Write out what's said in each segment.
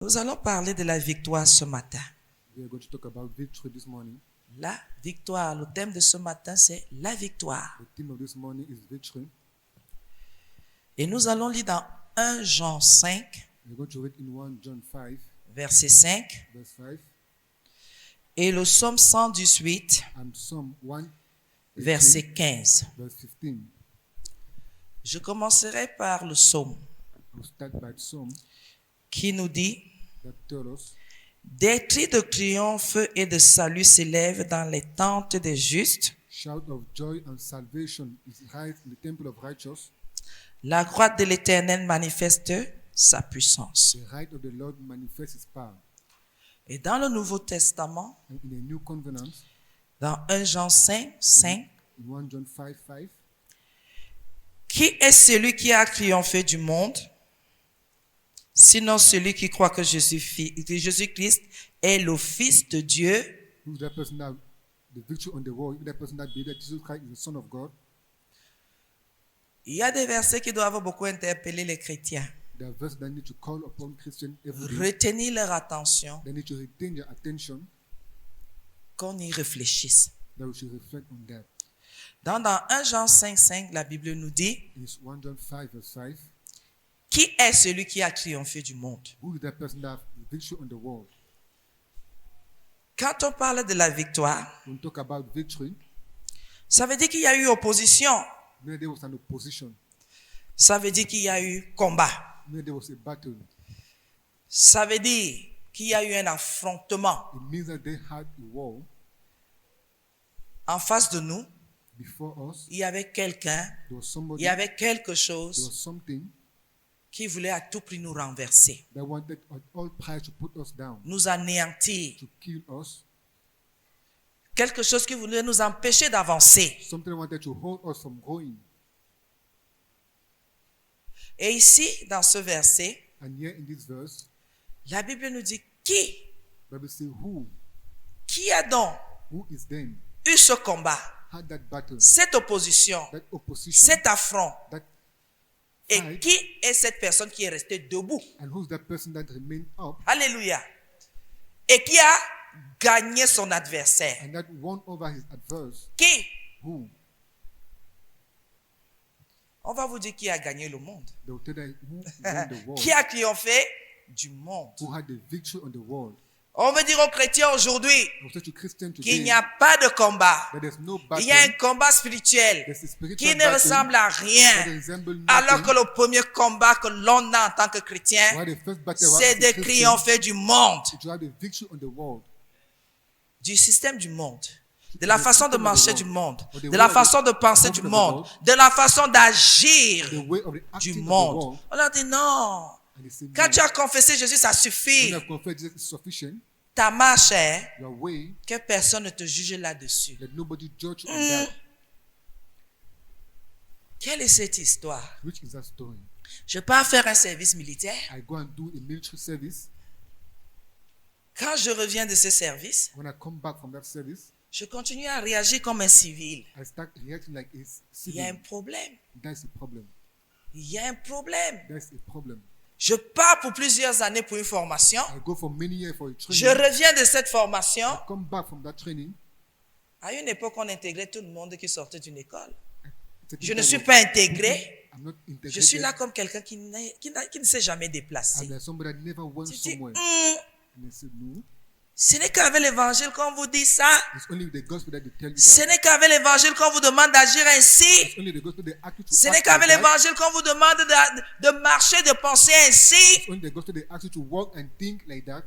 Nous allons parler de la victoire ce matin. We are going to talk about victory this morning. La victoire, le thème de ce matin, c'est la victoire. The theme of this morning is victory. Et nous allons lire dans 1 Jean 5, We're going to read in 1 John 5, verset 5, verse 5, et le psaume 118, and Psalm 1, verset 15. verse 15. Je commencerai par le psaume We'll start by the Psalm qui nous dit: that tells us, des cris de triomphe et de salut s'élèvent dans les tentes des justes. shout of joy and salvation is raised in the temple of righteous. La droite de l'Éternel manifeste sa puissance. The right of the Lord manifests his power. Et dans le Nouveau Testament, And in the new covenant, dans 1 Jean 5, 5, in 1 John 5, 5, qui est celui qui a triomphé du monde, sinon celui qui croit que Jésus-Christ est le Fils de Dieu? who is that person that the victory on the world, that person that believes that Jesus Christ is the Son of God? Il y a des versets qui doivent beaucoup interpeller les chrétiens, There are verses that need to call upon Christians every day. retenir leur attention, They need to retain their attention, qu'on y réfléchisse. that we should reflect on that. Dans 1 Jean 5, 5, la Bible nous dit: It's 1 John 5, verse 5. qui est celui qui a triomphé du monde? Who is that person that has the victory on the world? Quand on parle de la victoire, When we talk about victory, ça veut dire qu'il y a eu opposition, there was an opposition. ça veut dire qu'il y a eu combat, There was a battle. ça veut dire qu'il y a eu un affrontement. It means that they had a war En face de nous, before us. il y avait quelqu'un, There was somebody, il y avait quelque there chose was something qui voulait à tout prix nous renverser, that wanted at all price to put us down, nous anéantir, to kill us. quelque chose qui voulait nous empêcher d'avancer. Something wanted to hold us from going. Et ici, dans ce verset, And here in this verse, la Bible nous dit: qui Bible says, qui a donc who is then eu ce combat, had that battle, cette opposition, that opposition, cet affront? that Et fight, qui est cette personne qui est restée debout? and who's that person that remained up Alléluia. Et qui a gagné son adversaire? and that won over his adverse? Qui? Who? On va vous dire qui a gagné le monde. They will tell them who won the world, Qui a triomphé du monde? who had the victory on the world. On veut dire aux chrétiens aujourd'hui I will say to Christians qu'il today n'y a pas de combat. that there's no Il y a un battle, combat spirituel there's a spiritual qui ne battle ressemble à that rien. resembles Alors que nothing. le premier combat que l'on a en tant que chrétien, While the first battle c'est was de as a Christian, triompher du monde, to have the victory on the world, du système du monde, de la façon de marcher du monde, Or the de way la of façon de the penser du government of monde, the world, de la façon d'agir the way of the du acting of the monde. world. On leur dit non. And they say, Quand no, tu as confessé Jésus, ça when suffit. you have confessed Jesus is sufficient, Ta marche est your way, que personne ne te juge là-dessus. let nobody judge you on that. Quelle est cette histoire? Which is that story? Je pars faire un service militaire. I go and do a military service. Quand je reviens de ce service, When I come back from that service, je continue à réagir comme un civil. I start reacting like a Il y a un civilian. problème. That's a problem. Il y a un problème. That's a problem. Je pars pour plusieurs années pour une formation. I go for many years for a Je training. reviens de cette formation. I come back from that training. À une époque, on intégrait tout le monde qui sortait d'une école. Certain Je ne type suis of- pas intégré. I'm not integrated. Je suis là comme quelqu'un qui ne s'est jamais déplacé. And there's somebody that never went Tu dis, somewhere. hum, And they said, no, ce n'est qu'avec l'évangile qu'on vous dit ça. it's only with the gospel that they tell you Ce that. n'est qu'avec l'évangile qu'on vous demande d'agir ainsi. It's only the gospel they ask you to Ce n'est act qu'avec like that. l'évangile qu'on vous demande de marcher, de penser ainsi. It's only the gospel they ask you to walk and think like that.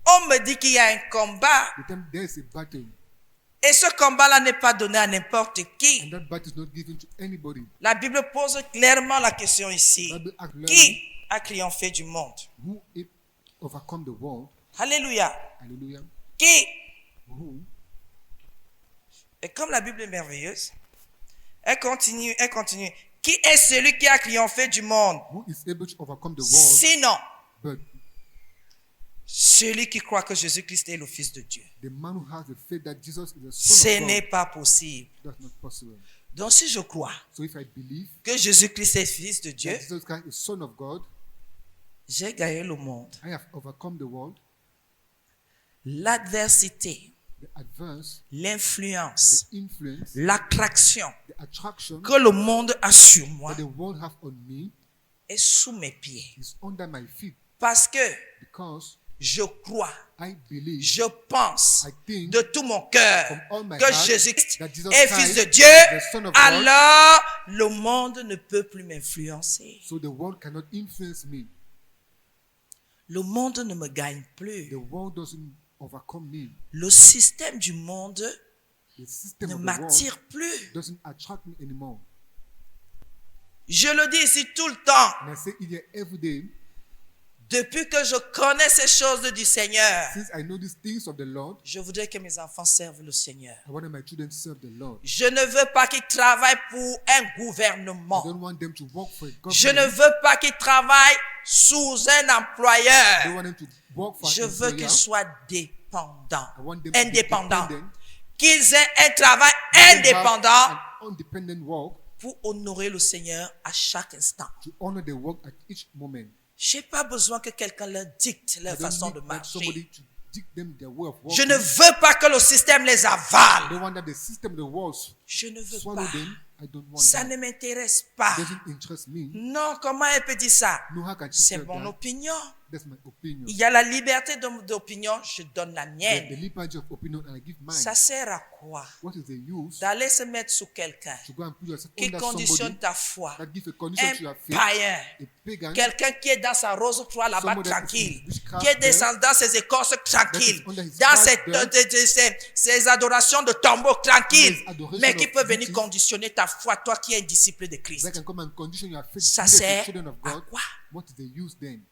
On me dit qu'il y a un combat. They tell me there's a battle. Et ce combat-là n'est pas donné à n'importe And qui. that battle is not given to anybody. La Bible pose clairement la question ici. The Bible asks Qui clearly, a triomphé du monde? who overcome the world? Alléluia. Hallelujah. Qui? Who? Et comme la Bible est merveilleuse, elle continue. Qui est celui qui a triomphé du monde? Who is able to overcome the world? Sinon, But celui qui croit que Jésus-Christ est le Fils de Dieu. the man who has the faith that Jesus is the Ce Son of n'est God, pas possible. that's not possible. Donc si je crois So if I believe que Jésus-Christ est Fils de Dieu, that Jesus Christ is Son of God, J'ai gagné le monde. I have overcome the world, L'adversité, the advance, l'influence, the influence, l'attraction the attraction que le monde a sur moi that the world have on me est sous mes pieds. is under my feet Parce que because je crois, I believe, je pense I think de tout mon cœur from all my que heart Jésus-Christ that Jesus est Christ Fils de is Dieu, the Son of God. alors le monde ne peut plus m'influencer. So the world cannot influence me. Le monde ne me gagne plus. The world doesn't overcome me. Le système du monde The system ne of the world m'attire plus. doesn't attract me anymore. Je le dis ici tout le temps. And I say it here every day, Depuis que je connais ces choses du Seigneur, since I know these things of the Lord, je voudrais que mes enfants servent le Seigneur. I want my children to serve the Lord. Je ne veux pas qu'ils travaillent pour un I gouvernement. don't want them to work for a Je ne government. veux pas qu'ils travaillent sous un I don't employeur. want them to work for Je an veux qu'ils employer. soient dépendants, I want them to be indépendants. dependent. Qu'ils aient un travail They have indépendant an independent work pour honorer le Seigneur à chaque instant. to honor the work at each moment. Je n'ai pas besoin que quelqu'un leur dicte leur I don't façon need de that somebody marcher. to dictate them their way of Je working. ne veux pas que le système les I avale. don't want that the system, the world Je ne veux swallow pas. them. I don't want Ça that. ne m'intéresse pas. It doesn't interest me. Non, comment elle peut dire ça? No, how can she C'est tell mon that? opinion. That's my opinion. Il y a la liberté d'opinion, je donne la The mienne. liberty of opinion, and I give mine. Ça sert à quoi? What is the use D'aller se mettre sous quelqu'un to go and put yourself qui under conditionne somebody ta foi. that gives a condition to Un your faith, païen. a pagan, Quelqu'un qui est dans sa rose croix là-bas Somebody that is tranquille, in witchcraft qui est there, dans ses écorces tranquilles, that is under his dans craft ses adorations de tombeau tranquilles, His adoration mais qui of peut venir witches. conditionner ta foi, toi qui es un disciple de that Christ. can come and condition your faith. Ça to the sert children of à God. quoi? What is the use then?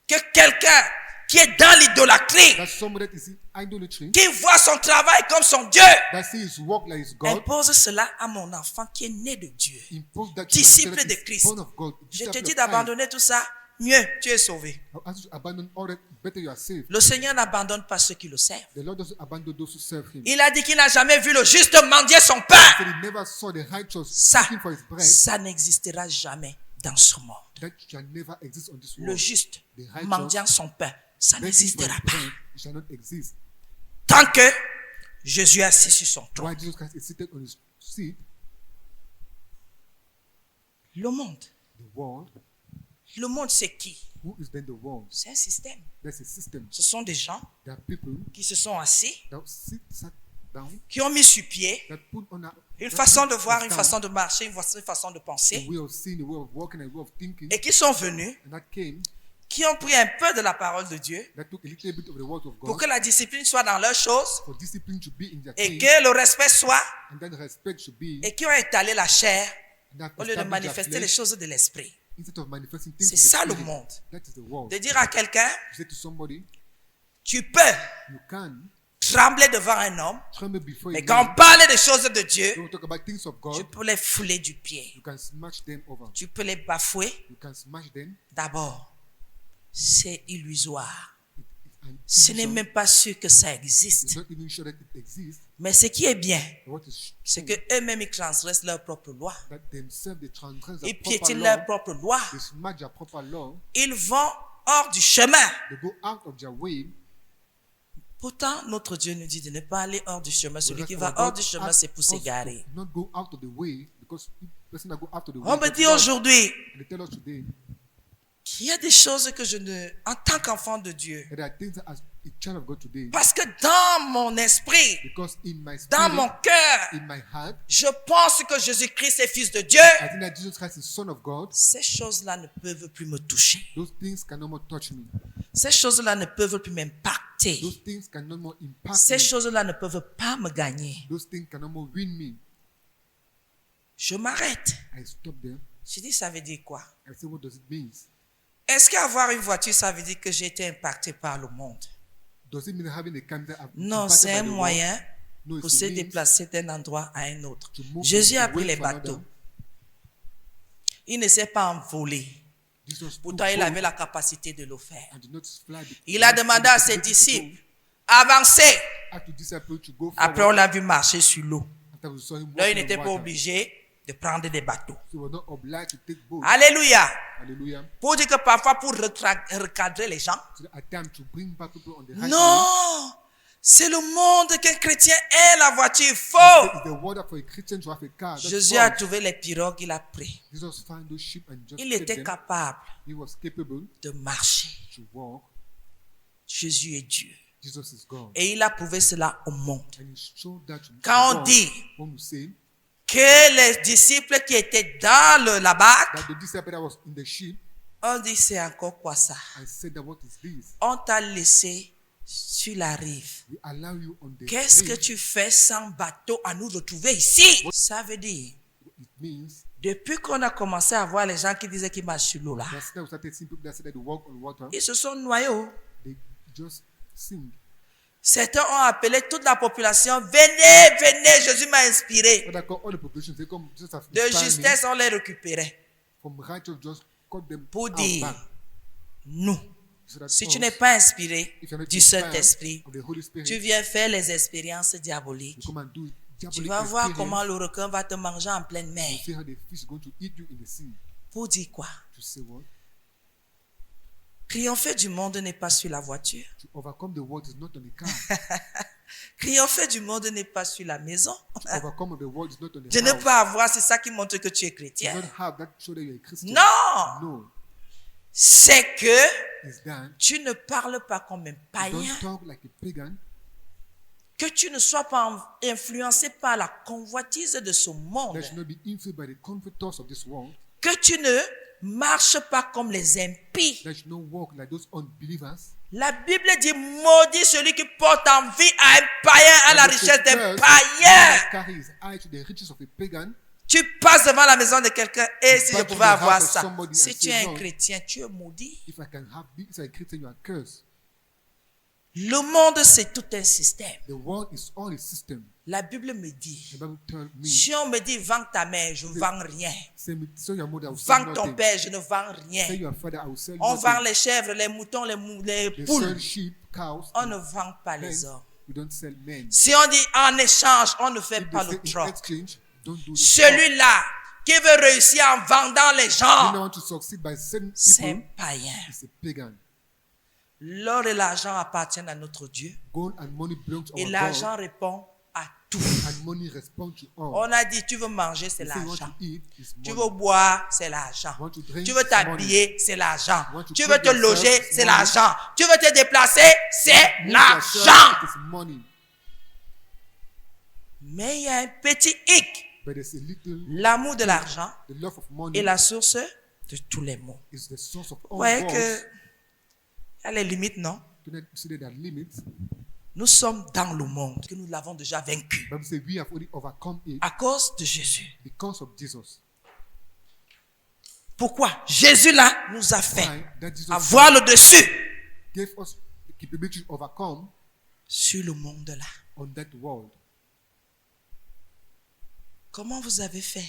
Que quelqu'un qui est dans l'idolâtrie, That somebody that is in idolatry, qui voit son travail comme son Dieu, that sees his work like his God, impose cela à mon enfant qui est né de Dieu. impose that to my Disciple child that de is Christ. born of God. Je te Disciple dis of Christ. d'abandonner tout ça, mieux, tu es sauvé. I'll ask you to abandon all that, better you are saved. Le Seigneur n'abandonne pas ceux qui le servent. The Lord doesn't abandon those who serve him. Il a dit qu'il n'a jamais vu le juste mendier son pain. He said he never saw the righteous Ça, seeking for his bread. ça n'existera jamais dans ce monde. That shall never exist on this Le world. juste The righteous mendiant son pain, ça begging for n'existera his pas. bread, it shall not exist. Tant que Jésus est assis sur son trône. While Jesus Christ is seated on his seat, Le monde. the world, C'est qui? who is then the world? C'est un système. There's a system. Ce sont des gens There are people qui se sont assis, that sat down, qui ont mis sur pied that put on a une that façon put de voir, us une down, façon de marcher, une façon de a penser, way of seeing, a way of walking, a way of thinking, et qui sont venus, and that came, qui ont pris un peu de la parole de Dieu that took a little bit of the word of pour God, que la discipline soit dans leurs choses for discipline to be in their et thing, que le respect soit, and then respect should be, et qui ont étalé la chair and that au lieu de establish their manifester les flesh choses de l'esprit. instead of manifesting things C'est in the ça le spirit. monde. That is the world. De dire à quelqu'un, You say to somebody, tu peux you can trembler devant un homme, tremble before mais a quand man. on parle des choses de Dieu, When we talk about things of tu God, peux les fouler du pied. you can smash them over. Tu peux les bafouer. You can smash them. D'abord, c'est illusoire. It's an Ce n'est illusion. même pas sûr que ça It's existe. not even sure that it exists. Mais ce qui est bien, But what is c'est true, qu'eux-mêmes, ils transgressent leur propre loi. that themselves they transgress Ils their proper piétinent law. leur propre loi. They smash their proper law. Ils vont hors du chemin. They go out of their way. Pourtant, notre Dieu nous dit de ne pas aller hors du chemin. Celui Whereas qui our va God hors du chemin, asks c'est pour us to s'égarer. not go out of the way, because the person that go out of the way, On me gets dit lost. aujourd'hui And they tell us today qu'il y a des choses que je ne, en tant qu'enfant de Dieu, that there are things that as a child of God today, parce que dans mon esprit, because in my dans spirit, mon cœur, in my heart, je pense que Jésus-Christ est fils de Dieu. I think that Jesus Christ is Son of God. Ces choses-là ne peuvent plus me toucher. Those things can no more touch me. Ces choses-là ne peuvent plus m'impacter. Those things can no more impact Ces me. choses-là ne peuvent pas me gagner. Those things can no more win me. Je m'arrête. I stop them. Je dis, ça veut dire quoi? I say, what does it mean? Est-ce qu'avoir une voiture, ça veut dire que j'ai été impacté par le monde? Does it mean having a car that I've Non, impacted c'est by un the world? moyen No, pour it's se a means déplacer d'un endroit à un autre. to move Jésus from a one pris les to another. bateaux. Il ne s'est pas envolé. Jesus Pourtant, took il boat avait la capacité de le faire. and did not fly the- Il a demandé à ses to go. disciples, avancez. Asked the disciples to go Après, on forward. l'a vu marcher sur l'eau. After we saw him Là, il walking n'était on pas water. obligé de prendre des bateaux. So we're not obliged to take boats. Alléluia. Hallelujah. Pour dire que parfois, pour recadrer les gens, So that at times to bring back people on the high non, c'est le monde qu'un chrétien ait la voiture. Faux. It's the word for a Christian to have a car. That's Jésus a false. trouvé les pirogues, il a pris. Jesus found those sheep and just Il fed était them. capable He was capable de marcher. to walk. Jésus est Dieu. Jesus is God. Et il a prouvé cela au monde. And he showed that to Quand the on world. dit When we say que les disciples qui étaient dans la barque, that the disciple that was in the ship, on dit c'est encore quoi ça? I said that what is this? On t'a laissé sur la rive. We allow you on the Qu'est-ce que rive. tu fais sans bateau à nous retrouver ici? Ça veut dire, It means depuis qu'on a commencé à voir les gens qui disaient qu'ils marchent sur l'eau là, that's now we started seeing people that said that they walk on water. ils se sont noyés. They just sing. Certains ont appelé toute la population, venez, venez, Jésus m'a inspiré. But I call all the population, they come just as De inspired me. justesse, on les récupérait From righteous, just cut them pour out dire, back. nous, So that si tu us, n'es pas inspiré if you're not du inspired Saint-Esprit, of the Holy Spirit, tu viens faire les expériences diaboliques. you come and do Tu diabolic vas voir experience. comment le requin va te manger en pleine mer. You see how the fish is going to eat you in the sea. Pour dire quoi? To say what? Triompher du monde n'est pas sur la voiture. To overcome the world is not on the car. Triompher du monde n'est pas sur la maison. To overcome the world is not on the Je ne house. peux pas avoir, c'est ça qui montre que tu es You chrétien. don't have that show that you're a Christian. Non! No. C'est que It's that tu ne parles pas comme un you païen, don't talk like a pagan. que tu ne sois pas influencé par la convoitise de ce monde, That should not be influenced by the comforters of this world. que tu ne marches pas comme les impies. That should not walk like those unbelievers. La Bible dit, maudit celui qui porte envie à un païen, à la That is richesse the des curse païens. that carry his eye to the riches of a pagan. Tu passes devant la maison de quelqu'un et si je Back to pouvais the avoir house of ça, somebody si and tu say, es un "No." chrétien, tu es maudit. If I can have this as a Christian, you are cursed. Le monde, c'est tout un système. The world is all a system. La Bible me dit, The Bible tells me, si on me dit, vends ta mère, je ne vends rien. say your mother, I will sell Vends ton nothing. père, je ne vends Say rien. your father, I will sell On vend nothing. les chèvres, les moutons, les They poules. sell sheep, cows, On and ne vend pas les hens. hommes. We don't sell men. Si on dit en échange, on ne fait If pas they le say in troc. exchange, don't do the troc. Celui-là qui veut réussir en vendant les You gens, don't want to succeed by selling c'est un people. païen. It's a pagan. L'or et l'argent appartiennent à notre Dieu. Gold and money belong to Et our l'argent God, répond à tout. and money responds to all. On a dit, tu veux manger, c'est You say you want l'argent. to eat, it's Tu money. veux boire, c'est l'argent. Want to drink, Tu veux it's t'habiller, c'est l'argent. Want to Tu clothe veux te yourself, loger, it's c'est money. l'argent. Tu veux te déplacer, c'est Move l'argent. yourself, it's money. Mais il y a un petit hic. But there's a little, L'amour de l'argent the love of est money la source de tous les maux. is the source of Vous all voyez wars. que il y a les limites, non? Do not see that there are limits. Nous sommes dans le monde, que nous l'avons déjà vaincu. Bible says we have already overcome it À cause de Jésus. because of Jesus. Pourquoi? Jésus là nous a fait Why? That Jesus avoir le dessus gave us the capability to overcome sur le monde là. on that world. Comment vous avez fait?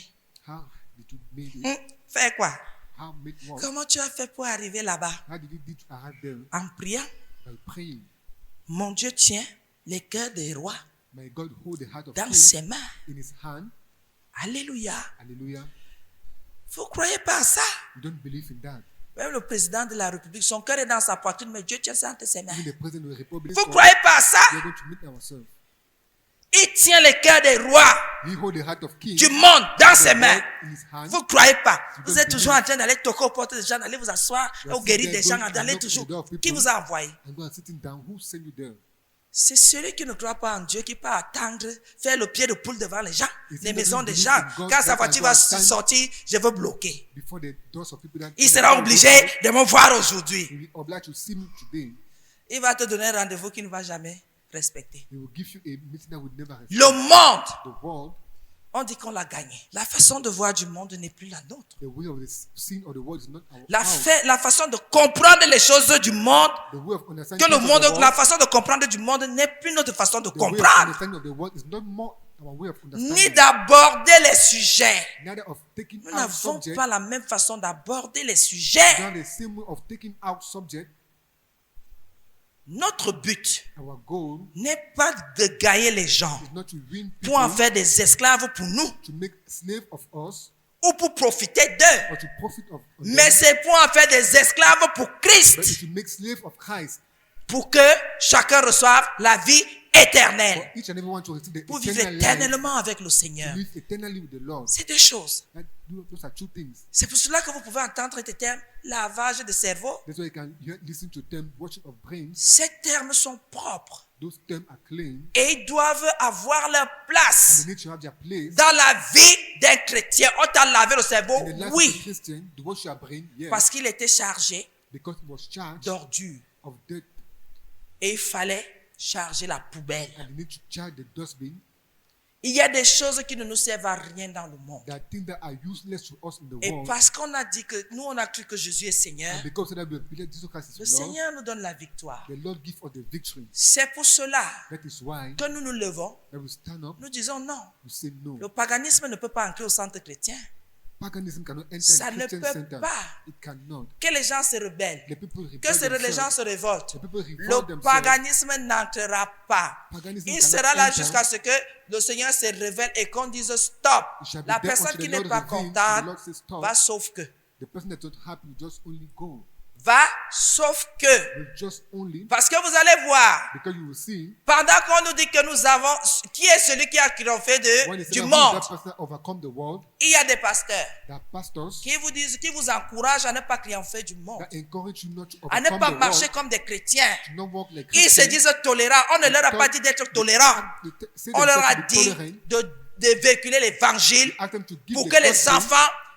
How did you make it? Faire quoi? How make what? Comment tu as fait pour arriver là-bas? How did you do to arrive there? En priant. By praying. Mon Dieu tient les cœurs des rois May God hold the heart of dans kings ses mains. in his hand. Alléluia. Hallelujah. Vous ne croyez pas à ça? You don't believe in that. Même le président de la République, son cœur est dans sa poitrine, mais Dieu tient ça entre ses mains. Even the president of the republic, Vous ne croyez pas à ça? we are going to meet ourselves. Il tient les cœurs des rois He hold the heart of kings du monde dans ses the mains. world in his hand. Vous ne croyez pas? Vous don't êtes toujours en train d'aller toquer aux portes des gens, d'aller vous asseoir, You are au guérir sitting des there gens, going to d'aller knock on the toujours. door of people. Qui vous a envoyé? And go and sitting down. Who sent you there? C'est celui qui ne croit pas en Dieu qui peut attendre, faire le pied de poule devant les gens, It's les he maisons doesn't des believe gens. in God Quand sa that voiture can va go and stand sortir, je veux bloquer. Before the doors of people that Il sera obligé de me voir aujourd'hui. He will be obliged to see me today. Il va te donner un rendez-vous qu'il ne va jamais respecter. He will give you a meeting that will never respect. Le monde, The world, on dit qu'on l'a gagné. La façon de voir du monde n'est plus la nôtre. the way of the scene of the world is not our La, own. la façon de comprendre les choses du monde, The way of understanding que le things of monde, the world, la façon de comprendre du monde n'est plus notre façon de the way of comprendre, understanding of the world is not more our way of ni understanding. d'aborder les sujets. Neither of taking Nous out n'avons subject, pas la même façon d'aborder les sujets. not the same way of taking out subject. Notre but Our goal n'est pas de gagner les gens is not to win pour en people, faire des esclaves pour nous to make slaves of us, ou pour profiter d'eux, or to profit of mais them, c'est pour en faire des esclaves pour but Christ, to make slaves of Christ. pour que chacun reçoive la vie For éternelle, each and every one to receive the pour vivre eternal life, éternellement avec le Seigneur. to live eternally with the Lord. C'est deux choses. Those are two things. C'est pour cela que vous pouvez entendre des termes lavage de cerveau. That's why you can listen to them, washing of brains. Ces termes sont propres Those terms are clean, et ils doivent avoir leur and place they need to have their place. dans la vie d'un chrétien. On t'a lavé le cerveau, In the life of a oui, Christian, to wash your brain, yes, parce qu'il était chargé because it was charged d'ordures of death, et il fallait charger la poubelle. and you need to charge the dustbin. Il y a des choses qui ne nous servent à rien dans le monde. There are things that are useless to us in the Et world. parce qu'on a dit que nous, on a cru que Jésus est Seigneur, And because that we believe Jesus Christ le is Lord, Seigneur nous donne la victoire. the Lord gives us the victory. C'est pour cela That is why que nous nous levons, that we stand up, nous disons non. we say no. Le paganisme ne peut pas entrer au centre chrétien. Paganism cannot enter Ça a ne Christian peut center. pas. It cannot. Que les gens se rebellent, The people rebel que les gens themselves. se révoltent. The people revolt Le themselves. paganisme n'entrera pas. Paganism Il cannot sera là enter. jusqu'à ce que le Seigneur se révèle et qu'on dise stop. It shall be La there personne until qui the n'est Lord pas reveals, and the contente Lord says stop. va sauf que. The person that's not happy will just only go. Va sauf que. Will just only, Parce que vous allez voir, because you will see, pendant qu'on nous dit que nous avons, qui est celui qui a triomphé when they say du that monde, that person overcome the world, il y a des pasteurs there are pastors qui vous disent, qui vous encouragent à ne pas triompher du monde, that encourage you not to à ne overcome pas the marcher world, comme des chrétiens. to not walk like Ils se Christians. disent tolérants. On ne leur a pas dit d'être tolérants. On leur a dit de véhiculer l'évangile pour que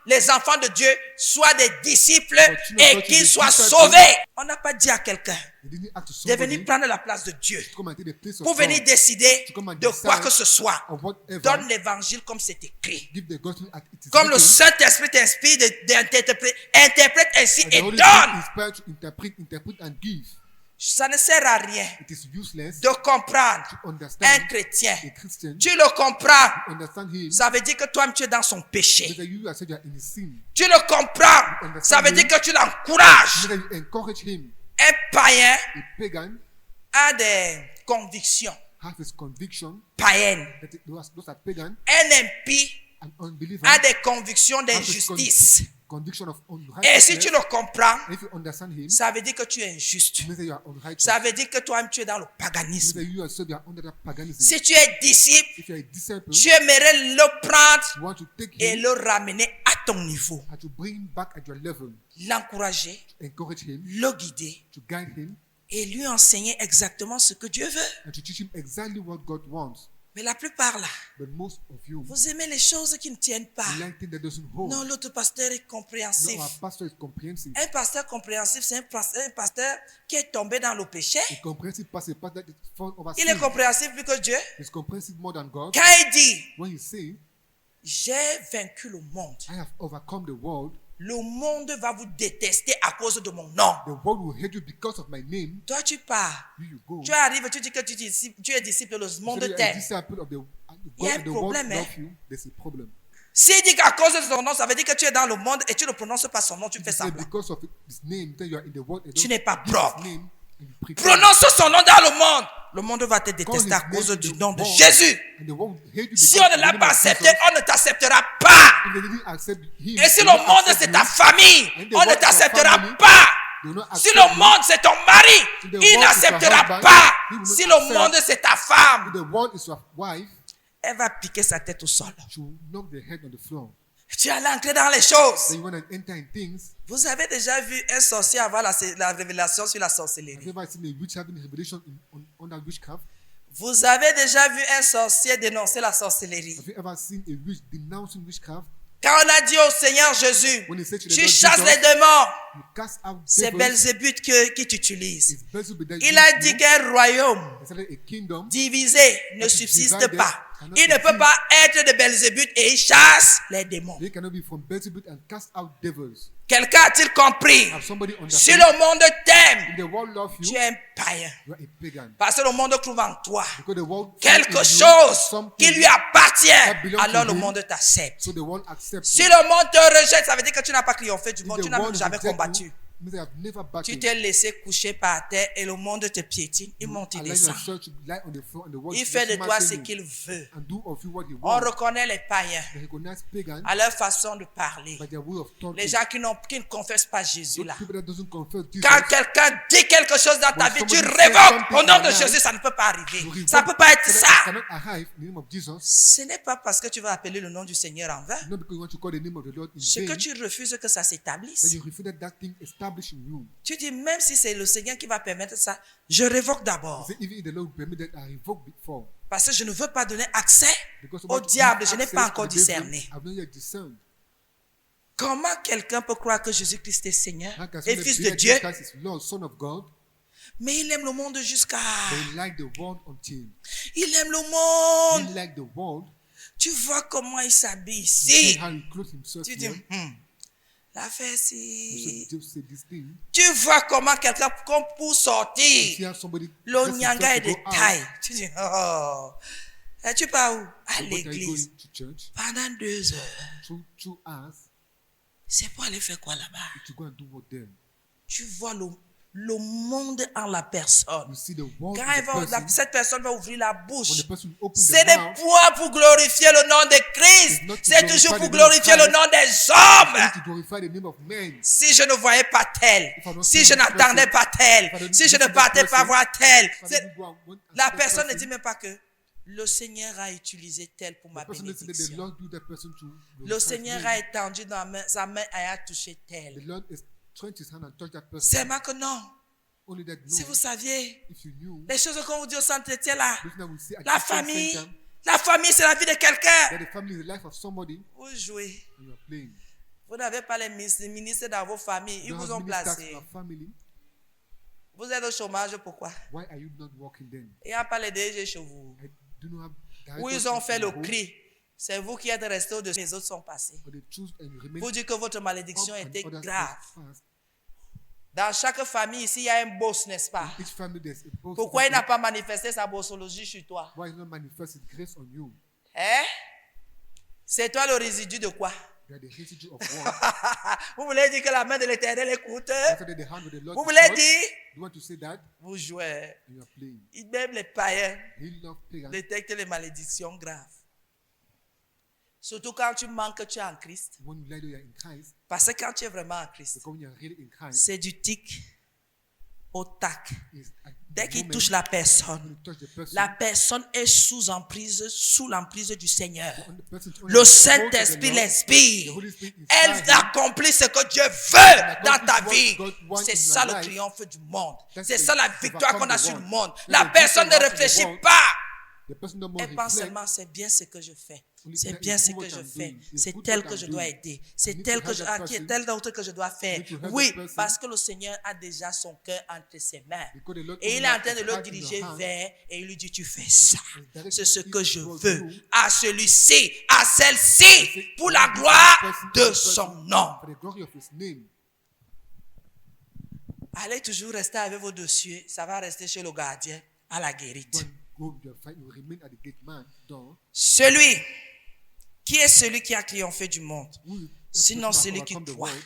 les enfants de Dieu soient des disciples et qu'ils soient sauvés. On n'a pas dit à quelqu'un de venir prendre la place de Dieu pour venir décider de quoi que ce soit. Donne l'évangile comme c'est écrit. Comme le Saint-Esprit t'inspire d'interpréter, interprète ainsi et donne. Ça ne sert à rien de comprendre un chrétien. Tu le comprends. Ça veut dire que toi-même tu es dans son péché. Tu le comprends. Ça veut dire que tu l'encourages. Un païen a des convictions païennes. Un impie a des convictions d'injustice. Et si tu le comprends, ça veut dire que tu es injuste. Ça veut dire que toi-même tu es dans le paganisme. Si tu es disciple, tu aimerais le prendre et le ramener à ton niveau. L'encourager, le guider et lui enseigner exactement ce que Dieu veut. Mais la plupart là, vous aimez les choses qui ne tiennent pas. Non, l'autre pasteur est compréhensif. Un pasteur compréhensif, c'est un pasteur qui est tombé dans le péché. Il est compréhensif plus que Dieu. Quand il dit, j'ai vaincu le monde, le monde va vous détester à cause de mon nom. Toi, tu pars. Tu arrives, tu dis que tu es disciple, le monde t'aime. Il y a un problème. S'il dit qu'à cause de son nom, ça veut dire que tu es dans le monde et tu ne prononces pas son nom, tu fais semblant. Tu n'es pas propre. Prononce son nom dans le monde va te détester à cause du nom de Jésus. Si on ne l'a pas accepté, on ne t'acceptera pas. Et si le monde c'est ta famille, on ne t'acceptera pas. Si le monde c'est ton mari, il n'acceptera pas. Si le monde c'est ta femme, elle va piquer sa tête au sol. Tu allais entrer dans les choses. Vous avez déjà vu un sorcier avoir la révélation sur la sorcellerie? Vous avez déjà vu un sorcier dénoncer la sorcellerie? Quand on a dit au Seigneur Jésus, tu chasses les démons, c'est Belzébuth qui t'utilise. Il a dit qu'un royaume divisé ne subsiste pas. Il ne peut pas être de Belzébuth et il chasse les démons. Quelqu'un a-t-il compris? Si le monde t'aime, tu es un païen. Parce que le monde trouve en toi quelque chose qui lui appartient. Alors le monde t'accepte. Si le monde te rejette, ça veut dire que tu n'as pas triomphé du monde. Tu n'as même jamais combattu. means I have never Tu bargained. t'es laissé coucher par terre et le monde te piétine. Il monte, il Allow descend. yourself to lie on the floor and the world Il is fait de just toi ce smashing you qu'il veut. and do of you what he On wants. reconnaît les païens They recognize pagans à leur façon de parler. by their way of talking. Les gens qui ne confessent pas Jésus Those là. people that doesn't confess Jesus, Quand quelqu'un dit quelque chose dans ta When vie, tu somebody says révoques something au nom in de your Jésus, life, ça ne peut pas you arriver. revoke Ça ne peut pas être so that ça. it cannot arrive in the name of Jesus. Ce n'est pas parce que tu vas appeler le nom du Seigneur en vain. Not because you want to call the name of the Lord in Ce que vain, tu refuses que ça that s'établisse. you refuse that thing established in you. Tu dis, même si c'est le Seigneur qui va permettre ça, je révoque d'abord. Say, even if the Lord will permit that, I revoke before. Parce que je ne veux pas donner accès Because au what diable. you Je n'ai access pas to encore the devil, discerné. I've not yet discerned. Comment quelqu'un peut croire que Jésus-Christ est Seigneur How can et somebody Fils de believe that Dieu, Jesus Christ is Lord, Son of God, mais il aime le monde jusqu'à... but he liked the world until Il aime le he monde. liked the world. Tu vois comment il s'habille You see ici. how he clothes himself Tu dis, here. la fait You si... should just say this thing. Tu vois comment quelqu'un, comme pour You see sortir, how somebody le dress nyanga est himself de to go out. taille. Tu dis, oh. Et tu pars où? À So what are you l'église. going to church? Pendant 2 heures. 2 hours C'est pour aller faire quoi là-bas? to go and do what there? Tu vois le monde en la personne. You see the world Quand in the person. cette personne va ouvrir la When bouche, the person opens ce the n'est mouth, point pour glorifier le nom de Christ, It's not to c'est glorify toujours the pour name of glorifier le Christ. nom des it's hommes. to glorify the name of men. Si je ne voyais pas tel, If I don't si see je this n'attendais person, pas tel, if I don't si je see ne this partais pas person, voir tel, If I c'est- don't go and want and la see that personne ne person, dit même pas que le Seigneur a utilisé tel pour ma the person doesn't say that the bénédiction. Lord do that person to Le glorify Seigneur his a name. étendu dans sa main et a touché The tel. Lord is trying his hand and touch that C'est person. moi que non. Only that Si knows. vous saviez, If you knew, les choses qu'on vous dit au centre chrétien là, this now we see at la the Christian famille, center la famille c'est la vie de quelqu'un. that the family is the life of somebody Vous jouez. and you are playing. Vous n'avez pas les ministres dans vos familles. Ils You vous have ont ministers placé. in our family. Vous êtes au chômage, pourquoi? Why are you not working then? Il n'y a pas les DG chez vous. I do not have Où directors ils ont in fait your le home, cri. C'est vous qui êtes restés au-dessus. Les autres sont passés. but they choose and you remain Pour dire que votre malédiction up and était others grave. go fast. Dans chaque famille, ici, il y a un boss, n'est-ce pas? Each family there's a boss. Pourquoi il n'a pas manifesté sa bossologie sur toi? Why not manifest his grace on you? Hein? C'est toi le résidu de quoi? You are the residue of what? Vous voulez dire que la main de l'Éternel écoute? After that, the hand with the Lord Vous is voulez short. dire? You want to say that? Vous jouez. And you are playing. Même les païens He loved pagans. détectent les malédictions graves. Surtout quand tu manques, tu es en Christ. When you lie, you are in Christ. Parce que quand tu es vraiment en Christ, Because when you are really in Christ, c'est du tic au tac. is at Dès the qu'il moment touche la when personne, you touch the person, la personne est sous l'emprise du Seigneur. on the person to Le only Saint-Esprit the Lord, l'inspire. the Holy Spirit Elle inspires him. accomplit ce que Dieu veut dans ta accomplish vie. what God wants C'est in ça your le life. triomphe du monde. That's C'est the ça la victoire qu'on a overcome sur the le world. monde. That's La the personne ne victory we have in the réfléchit world. pas. The person no more Elle pense reflect. seulement, c'est bien ce que je fais. Only C'est that bien is ce good que what je I'm fais. doing. It's C'est good tel what que I'm je dois doing. aider. I C'est need tel to que help je, that qui est person. tel d'autre que je dois faire. need to help Oui, that person. parce que le Seigneur a déjà son cœur entre ses mains. Because the Lord Et il only est en has train de his le heart in diriger your hand. vers et il lui dit, tu fais ça. directing C'est ce que it je towards veux. you. À celui-ci, à celle-ci, pour la gloire de son nom. For the glory of his name. Allez toujours rester avec vos dossiers. Ça va rester chez le gardien à la guérite. When go with your fight, you remain at the gate man door. Celui qui est celui qui a triomphé du monde. Who is that Sinon, person celui that qui overcome the croit. world?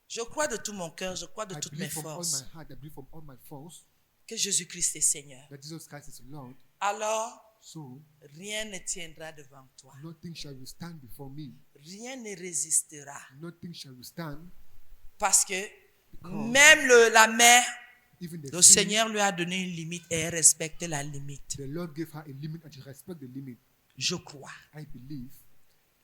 Je crois de tout mon cœur, je crois de I toutes mes believe from all forces my heart, I believe from all my force que Jésus-Christ est Seigneur. that Jesus Christ is Lord. Alors, So rien ne tiendra devant toi. nothing shall withstand before me. Rien ne résistera. Nothing shall withstand. Parce que même la mer, Even the le sea, Seigneur lui a donné une limite et elle respecte la limite. the Lord gave her a limit and she respect the limit. Je crois. I believe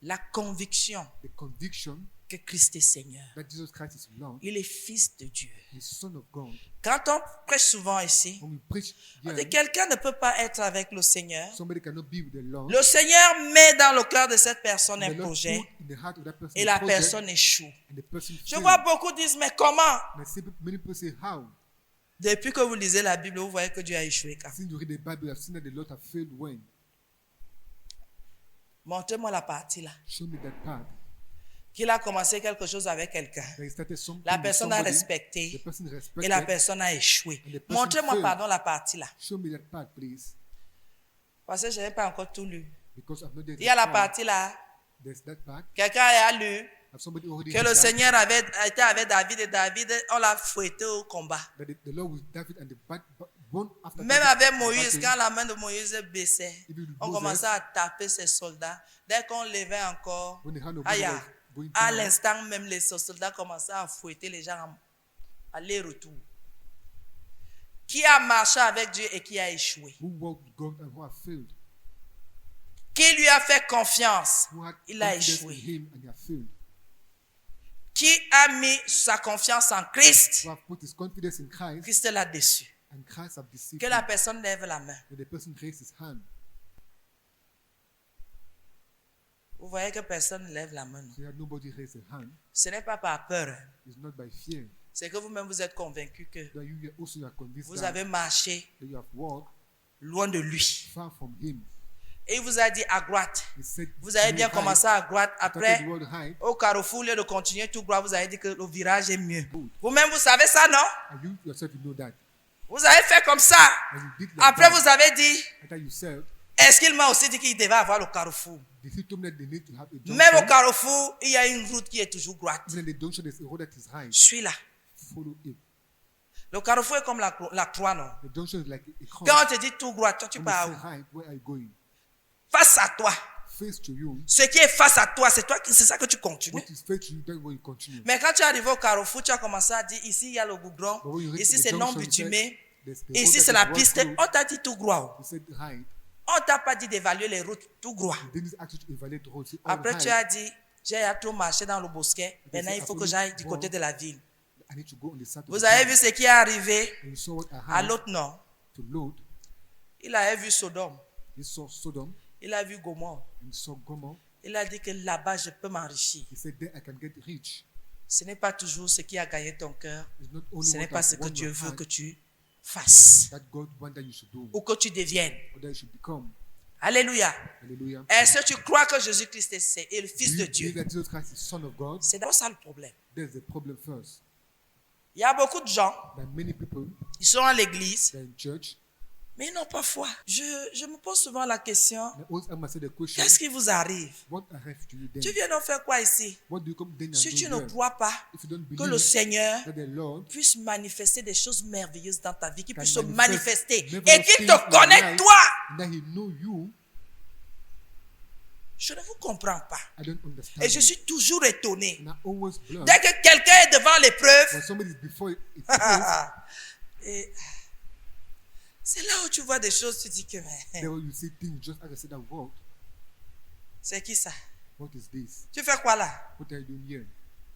La conviction the conviction que Christ est Seigneur. that Jesus Christ is Lord, Il est Fils de Dieu. He's Son of God. Quand on prêche souvent ici, When we preach on here, dit quelqu'un ne peut pas être avec le Seigneur. somebody cannot be with the Lord. Le Seigneur met dans le cœur de cette personne The un Lord projet put in the heart of that person et a la project, personne échoue. and the person Je fails. vois beaucoup disent, mais comment? And I see many people say, how? Depuis que vous lisez la Bible, vous voyez que Dieu a échoué. Quand. Since you read the Bible, I've seen that the Lord have failed when. Montrez-moi la partie là. Show me that part. Qu'il a commencé quelque chose avec quelqu'un. That he started something La with personne a somebody, respecté the person et respected. la personne a échoué. And the person Montrez-moi, failed. pardon, la partie là. Show me that part, please. Parce que je n'ai pas encore tout lu. Because I've not yet Il y a la read. partie là. There's that part. Quelqu'un a lu. Have somebody already Que did le that? Seigneur avait été avec David et David, on l'a fouetté au combat. That the Lord with David and the born after Même David, avec the Moïse, battle, quand la main de Moïse baissait, even with on Moses, commençait à taper ses soldats. Dès qu'on levait encore, when the hand of aïe, God was going à down, l'instant même, les soldats commençaient à fouetter les gens en aller-retour. Qui a marché avec Dieu et qui a échoué? who walked with God and who have failed? Qui lui a fait confiance? Who had Il a confidence in échoué. him and he have failed? Qui a mis sa confiance en Christ? Who have put his confidence in Christ Christ l'a déçu. and Christ have deceived Que him? la personne lève la main. When the person raised his hand, Vous voyez que personne ne lève la main. Non? so had nobody raised a hand. Ce n'est pas par peur. It's not by fear. C'est que vous-même vous êtes convaincu que That you also are convinced vous that avez marché you have walked loin de lui. far from him. Et il vous a dit à droite. He said, Vous avez bien "You commencé à droite. hide." Started Après, the word hide, au carrefour, au lieu de continuer tout droit, vous avez dit que le virage est mieux. Vous-même, vous savez ça, non? and you yourself you know that. Vous avez fait comme ça. And you did like Après, that. vous avez dit, After you said, est-ce qu'il m'a aussi dit qu'il devait avoir le carrefour? did he told me that they need to have a Même au junction? carrefour, il y a une route qui est toujours droite. Even in the junction, there's a road that is high. Suis là. Follow it. Le carrefour est comme la croix, non? The junction is like a cross. Quand on te dit tout droit, toi, tu When pars you où? say hide, where are you going? Face à toi. Face to you. Ce qui est face à toi, c'est toi, c'est ça que tu continues. What is face to you, that's where you continue. Mais quand tu es arrivé au carrefour, tu as commencé à dire, ici il y a le goudron, But when you reach ici the c'est non junction, bitumé, there's the ici road c'est that la is piste. well On t'a dit tout droit. He said hide. On t'a pas dit d'évaluer les routes tout droit. He didn't ask you to evaluate the road. Say, all Après, hide. tu as dit, j'ai trop marché dans le bosquet. Maintenant, il faut que j'aille du côté de la ville. I need to go on the side of Vous the avez town. vu ce qui est arrivé And you saw what I à had l'autre, non? to load. Il avait vu Sodome. He saw Sodom Il a vu Gomorrhe. and he saw Gomorrah. Il a dit que là-bas, je peux m'enrichir. He said, there I can get rich. Ce n'est pas toujours ce qui a gagné ton cœur. It's not only Ce n'est what pas has ce que won Dieu your veut heart que tu fasses that God wants that you should do, ou que tu deviennes. or that you should become. Alléluia. Hallelujah. Est-ce que tu crois que Jésus-Christ est le Fils Do de you Dieu? believe that Jesus Christ is Son of God? C'est d'abord ça le problème. There's the problem first. Il y a beaucoup de gens, That many people, ils sont à l'église, they're in church, mais ils n'ont pas foi. Je me pose souvent la question, they always ask myself the question, qu'est-ce qui vous arrive? what arrived to you then? Tu viens donc faire quoi ici? What do you come then and Si do tu ne here? crois pas If you don't que le believe Seigneur that the Lord puisse manifester des choses merveilleuses dans ta vie, qu'il can puisse se manifest manifester et marvelous qu'il things te in your connaisse life, toi, and that He know you, je ne vous comprends pas. I don't understand. Et je it. suis toujours étonné. And I always blood. Dès que quelqu'un est devant When l'épreuve, somebody is before it fails, et c'est là où tu vois des choses, tu dis que mais, then when you see things just as I said that word, c'est qui ça? what is this? Tu fais quoi là? What are you doing here?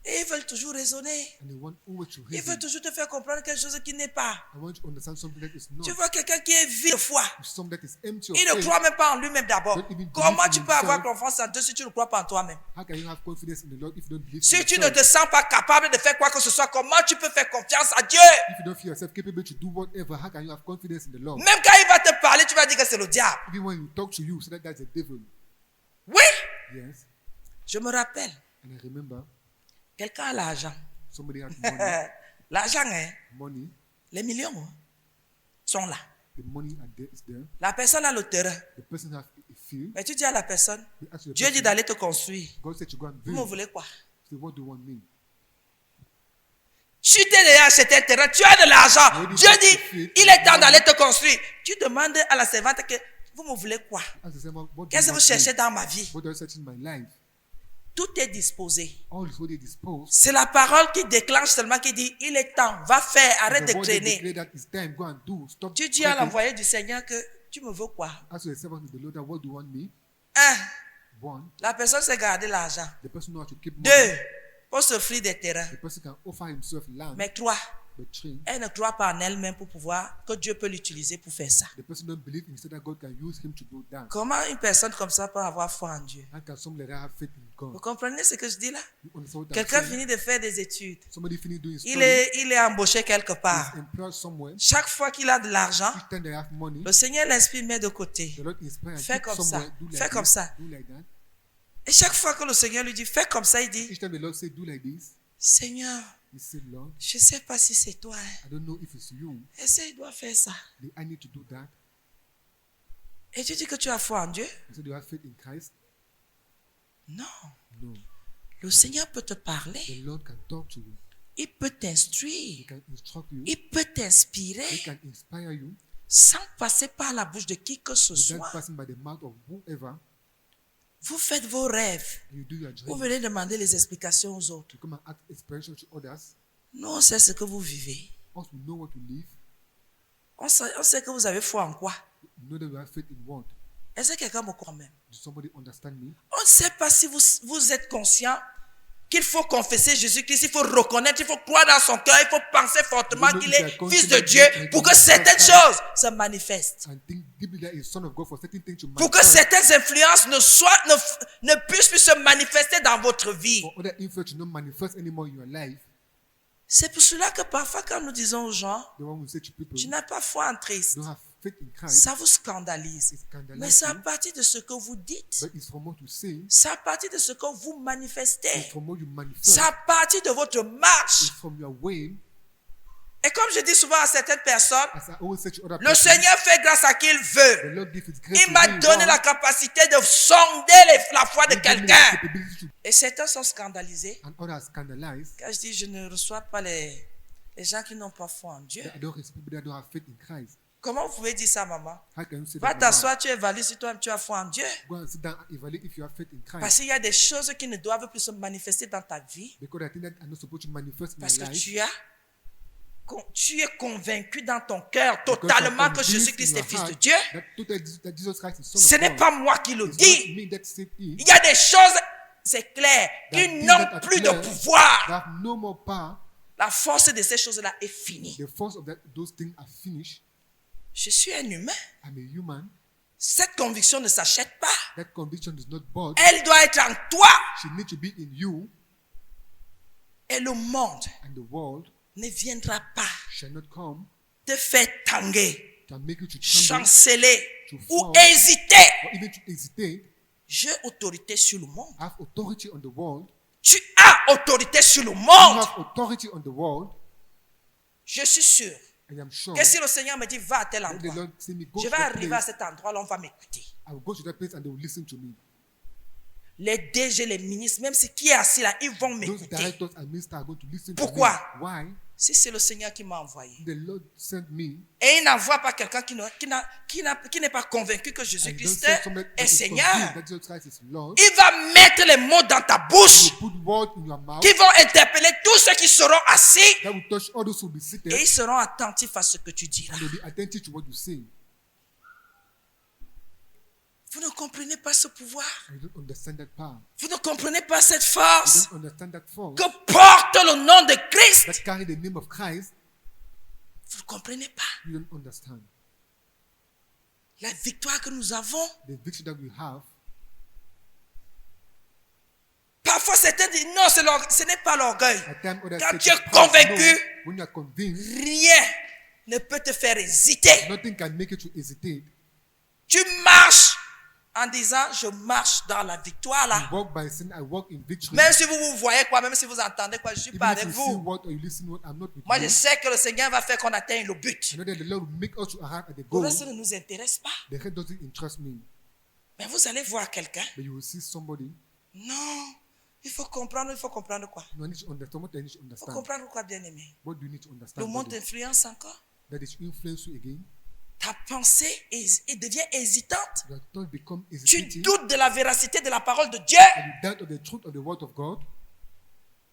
Et ils veulent toujours raisonner. And they want always to Ils reason. veulent toujours te faire comprendre quelque chose qui n'est pas. I want you to understand something that is not. Tu vois quelqu'un qui est vide de foi. Something that is empty of Il ne faith. croit même pas en lui-même d'abord. Don't even Comment believe tu in peux avoir himself. confiance en Dieu si tu ne crois pas en toi-même? How can you have confidence in the Lord if you don't believe Si in tu ne yourself? te sens pas capable de faire quoi que ce soit, comment tu peux faire confiance à Dieu? If you don't feel yourself capable to do whatever, how can you have confidence in the Lord? Même quand il va te parler, tu vas dire que c'est le diable. Even when you talk to you, say that that's the devil. Oui, Yes. je me rappelle. And I remember Quelqu'un a l'argent. somebody had money. L'argent, hein, Money. les millions hein, sont là. The money is there. La personne a le terrain. The person has a field. Mais tu dis à la personne, You ask the Dieu dit person, d'aller te construire. God said to go and Vous me build. voulez quoi? Say, what do you want me? Tu t'es déjà acheté un terrain, tu as de l'argent. Oui, Dieu oui, dit, oui. il est temps d'aller te construire. Tu demandes à la servante que, vous me voulez quoi? Ask the servant, what do Qu'est-ce you que vous want cherchez me? dans ma vie? What do you search in my life? Tout est disposé. All is already disposed. C'est la parole qui déclenche seulement, qui dit, il est temps, va faire, arrête The de word that traîner. declare that it's time, go and do. Stop. Tu dis à fighting. l'envoyé du Seigneur que, tu me veux quoi? Ask the servant of the Lord, what do you want me? Un, One, la personne s'est gardée l'argent. the person knows how to keep money. Deux, pour s'offrir des terrains. The person can offer himself land. Mais trois, But three, elle ne croit pas en elle-même pour pouvoir, que Dieu peut l'utiliser pour faire ça. the person don't believe in that God can use him to do that. Comment une personne comme ça peut avoir foi en Dieu? How can somebody like that have faith in Vous God? comprenez ce que je dis là? You understand what I'm Quelqu'un saying? finit de faire des études. Somebody finish doing Il study, est embauché quelque part. is employed somewhere. Chaque fois qu'il a de l'argent, Each time they have money, le Seigneur l'inspire, met de côté. the Lord inspire and Fais keep comme somewhere, ça. do like Fais comme this, ça. do like that. Et chaque fois que le Seigneur lui dit, fais comme ça, il dit, Each time the Lord say do like this, Seigneur, he said, Lord, je ne sais pas si c'est toi. Hein. I don't know if it's you. Essaye, il doit faire ça. I need to do that. Et tu dis que tu as foi en Dieu? I said, do you have faith in Christ? Non. No. Le Seigneur peut te the parler. Lord can talk to you. Il peut He t'instruire. can instruct you. Il peut He t'inspirer can inspire you sans passer par la bouche de qui que ce without soit. passing by the mouth of whoever. Vous faites vos rêves. You do your Vous dream. venez demander les explications aux autres. You come and ask inspiration to others. Nous, on sait ce que vous vivez. Also, we know what to live. On sait que vous avez foi en quoi. We know that we have faith in what. Est-ce que quelqu'un me croit même? Does somebody understand me? On ne sait pas si vous êtes conscient qu'il faut confesser Jésus-Christ, il faut reconnaître, il faut croire dans son cœur, il faut penser fortement qu'il est Fils de Dieu pour que certaines choses se manifestent. And think deeply that he's Son of God for certain things to Pour que manifest. certaines influences ne puissent plus se manifester dans votre vie. For other influence to not manifest anymore in your life. C'est pour cela que parfois quand nous disons aux gens, The one who say to people, tu n'as pas foi en Christ, don't have faith in Christ. ça vous scandalise. It scandalizes Mais c'est à you, partir de ce que vous dites. but it's from what you say. C'est à partir de ce que vous It's manifestez. from what you manifest. C'est à partir de votre marche. It's from your way. Et comme je dis souvent à certaines personnes, As I always say to other le people, Seigneur fait grâce à qui il the veut. Lord gives His grace Il m'a to who He donné la wants. capacité de sonder la foi de He gave me the quelqu'un. capability to- Et certains sont scandalisés And others scandalized quand je dis je ne reçois pas les gens qui n'ont pas foi en Dieu. that I don't receive people that don't have faith in Christ. Comment vous pouvez dire ça, maman? How can you say Va that? Mama? t'asseoir, tu évalues si toi-même tu as foi en Dieu. Go and sit down and evaluate if you have faith in Parce Christ. qu'il y a des choses qui ne doivent plus se manifester dans ta vie. Because I think that I'm not supposed to manifest in Parce my que life. tu es convaincu dans ton cœur Because totalement I'm que convinced Jésus-Christ in est your Fils de heart Dieu. that Jesus Christ is Son Ce of n'est God. pas moi qui le It's dis. not me that said it. Il y a des choses, c'est clair, qui things n'ont that are plus de clear, pouvoir. They have no more power. La force de ces choses-là est finie. The force of those things are finished. Je suis un humain. I'm a human. Cette conviction ne s'achète pas. That conviction is not bought. Elle doit être en toi. She needs to be in you, Et le monde and the world ne viendra pas shall not come te faire tanguer, to make you to tremble chanceler to ou fall. hésiter. or even to hesitate. J'ai autorité sur le monde. Have authority on the world. Tu as autorité sur le You monde. have authority on the world. Je suis sûr I am sure que si le Seigneur me dit va à tel that the endroit, Lord say me go je to vais that arriver à place. cet endroit, là on va m'écouter. I will go to that place and they will listen to me. Les DG, les ministres, même si qui est assis là, ils vont Those m'écouter. directors and ministers are going to listen Pourquoi? to me. Why? Si c'est le Seigneur qui m'a envoyé. The Lord sent me. Et il n'envoie pas quelqu'un qui n'est pas convaincu que And don't Jésus-Christ send somebody that est is Seigneur. convinced that Jesus Christ is Lord. Il va mettre les mots dans ta bouche You put word in your mouth qui vont interpeller tous ceux qui seront assis that will touch all those who will be seated, et ils seront attentifs à ce que tu diras. and they'll be attentive to what you say. Vous ne comprenez pas ce pouvoir. I don't understand that power. Vous ne comprenez pas cette You force don't understand that force que porte le nom de Christ. that carry the name of Christ. Vous ne comprenez pas You don't understand la victoire que nous avons. the victory that we have. Parfois, certains disent non, ce n'est pas l'orgueil. At times, others Quand say tu es it's pride. convaincu, No, when you are convinced, rien ne peut te faire hésiter. nothing can make you to hesitate. Tu marches en disant je marche dans la victoire là. You walk by sin, I walk in victory. Même si vous voyez quoi, même si vous entendez quoi, je suis pas Even avec if you see vous. what or you listen what, I'm not with Moi, you. je sais que le Seigneur va faire qu'on atteigne le but. I know that the Lord will make us to arrive at the Le goal. reste ne nous intéresse pas. The head doesn't interest me, Mais vous allez voir quelqu'un. but you will see somebody. Non, il faut comprendre quoi. You need to understand what I need to Il faut understand. comprendre quoi, bien-aimé. What do you need to Le understand? monde That t'influence encore. is influence you again. Ta pensée devient hésitante. Your thought become Tu hesitating. doutes de la véracité de la parole de Dieu. And you doubt of the truth of the word of God.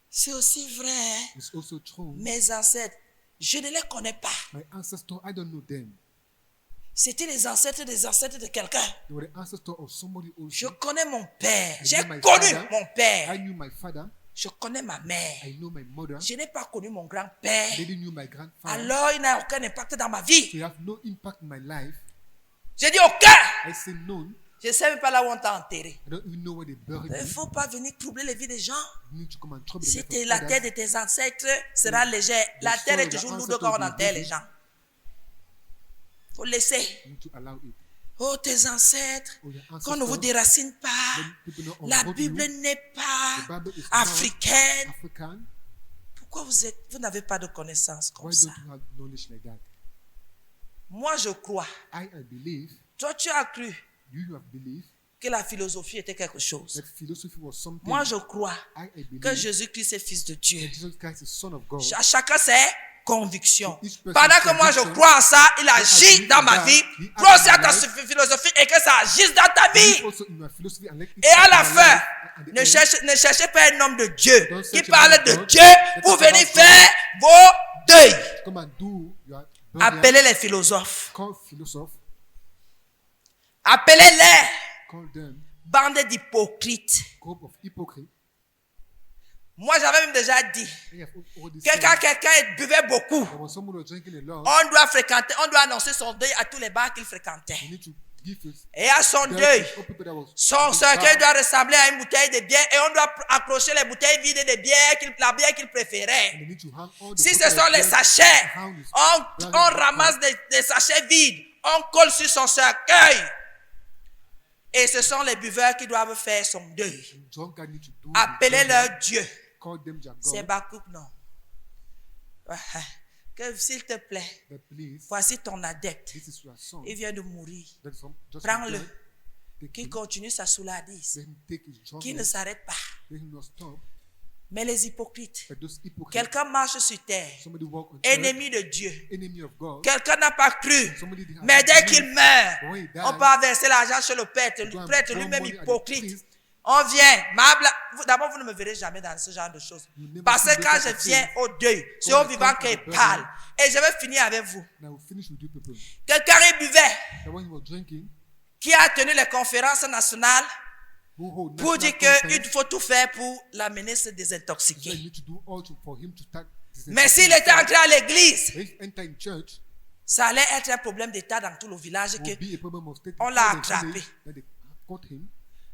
C'est aussi vrai. Hein? It's also true. Mes ancêtres, je ne les connais pas. My ancestors, I don't know them. C'était les ancêtres des ancêtres de quelqu'un. They were the ancestors of somebody Je also. connais mon père. I J'ai know my connu father. mon père. I knew my father. Je connais ma mère. I know my mother. Je n'ai pas connu mon grand-père. I didn't know my grandfather. Alors, il n'a aucun impact dans ma vie. So you have no impact in my life. J'ai dit aucun. I say none. Je ne sais même pas là où on t'a enterré. I don't even know where they buried Il ne me. faut pas venir troubler les vies des gens. You need to come and trouble the Si life of la others. terre de tes ancêtres sera légère, la terre est toujours lourde quand on enterre les gens. Il faut laisser. You need to allow it. Oh, tes ancêtres, Oh, your qu'on ne vous ancestors, déracine pas. when people don't La unroot Bible you, n'est pas the Bible is not africaine. African. Pourquoi vous n'avez pas de connaissances comme Why ça? don't you have knowledge like that? Moi, je crois. I believe. Toi, tu as cru. You have believed. que la philosophie était quelque chose. that philosophy was something. Moi, je crois I believe que Jésus-Christ est fils de Dieu. that Jesus Christ is Son of God. À chacun ses convictions. To each person's Pendant que moi je conviction, crois en ça, il I agit believe dans in ma that, vie. he Crois aussi à acts ta in my philosophie et que ça agisse dans ta Believe vie. also in my philosophy and let it Et à la in my fin, life. And at the ne end, cherchez pas un homme de Dieu Don't qui search a parle man of de God. Dieu Let's pour talk venir about faire vos deuils. come and do your burial. Appelez les philosophes. Call philosophes. Appelez-les Call them bande d'hypocrites. group of hypocrites. Moi, j'avais même déjà dit They have already que said quand quelqu'un buvait beaucoup, there was someone who was drinking a lot. on doit fréquenter, on doit annoncer son deuil à tous les bars qu'il fréquentait. You need to give us Et à son deuil, people that was son cercueil doit ressembler à une bouteille de bière et on doit accrocher les bouteilles vides de bière, la bière qu'il préférait. and they need to hang all the Si ce bottles sont of les beer sachets, around his on ramasse des sachets vides, on colle sur son cercueil. Et ce sont les buveurs qui doivent faire son deuil. and drunkard need to do Appelez the leur burial. Dieu. Call them their C'est God. Bakouk, non. Que s'il te plaît, That please, voici ton adepte. this is your son. Il vient de mourir. That is from just Prends-le. from God. Qui continue sa souladise. Let him take his Qui ne drunkenness. s'arrête pas. Let him not stop. Mais les hypocrites. But those hypocrites, Quelqu'un marche sur terre. somebody walk on earth, Ennemi de Dieu. enemy of God. Quelqu'un n'a pas cru. Somebody did Mais dès qu'il meurt, when he dies, on peut verser l'argent chez le prêtre. go Le and prêtre pour lui-même money at the hypocrite. priest. On vient. D'abord, vous ne me verrez jamais dans ce genre de choses. You never Parce see que quand this je type of viens thing. au deuil, c'est When au I vivant come qu'il to the parle. burial, Et je vais finir avec vous. and I will finish with you people. Quelqu'un qui buvait, That when he was drinking, qui a tenu les conférences nationales who hold pour dire national qu'il conference, faut tout faire pour l'amener se so you désintoxiquer. need to do all for him to start. Mais s'il était entré à l'église, If he enter in church, ça allait être un problème d'état dans tout le village. it Que will be a problem of state. on l'a all the attrapé. village that they caught him.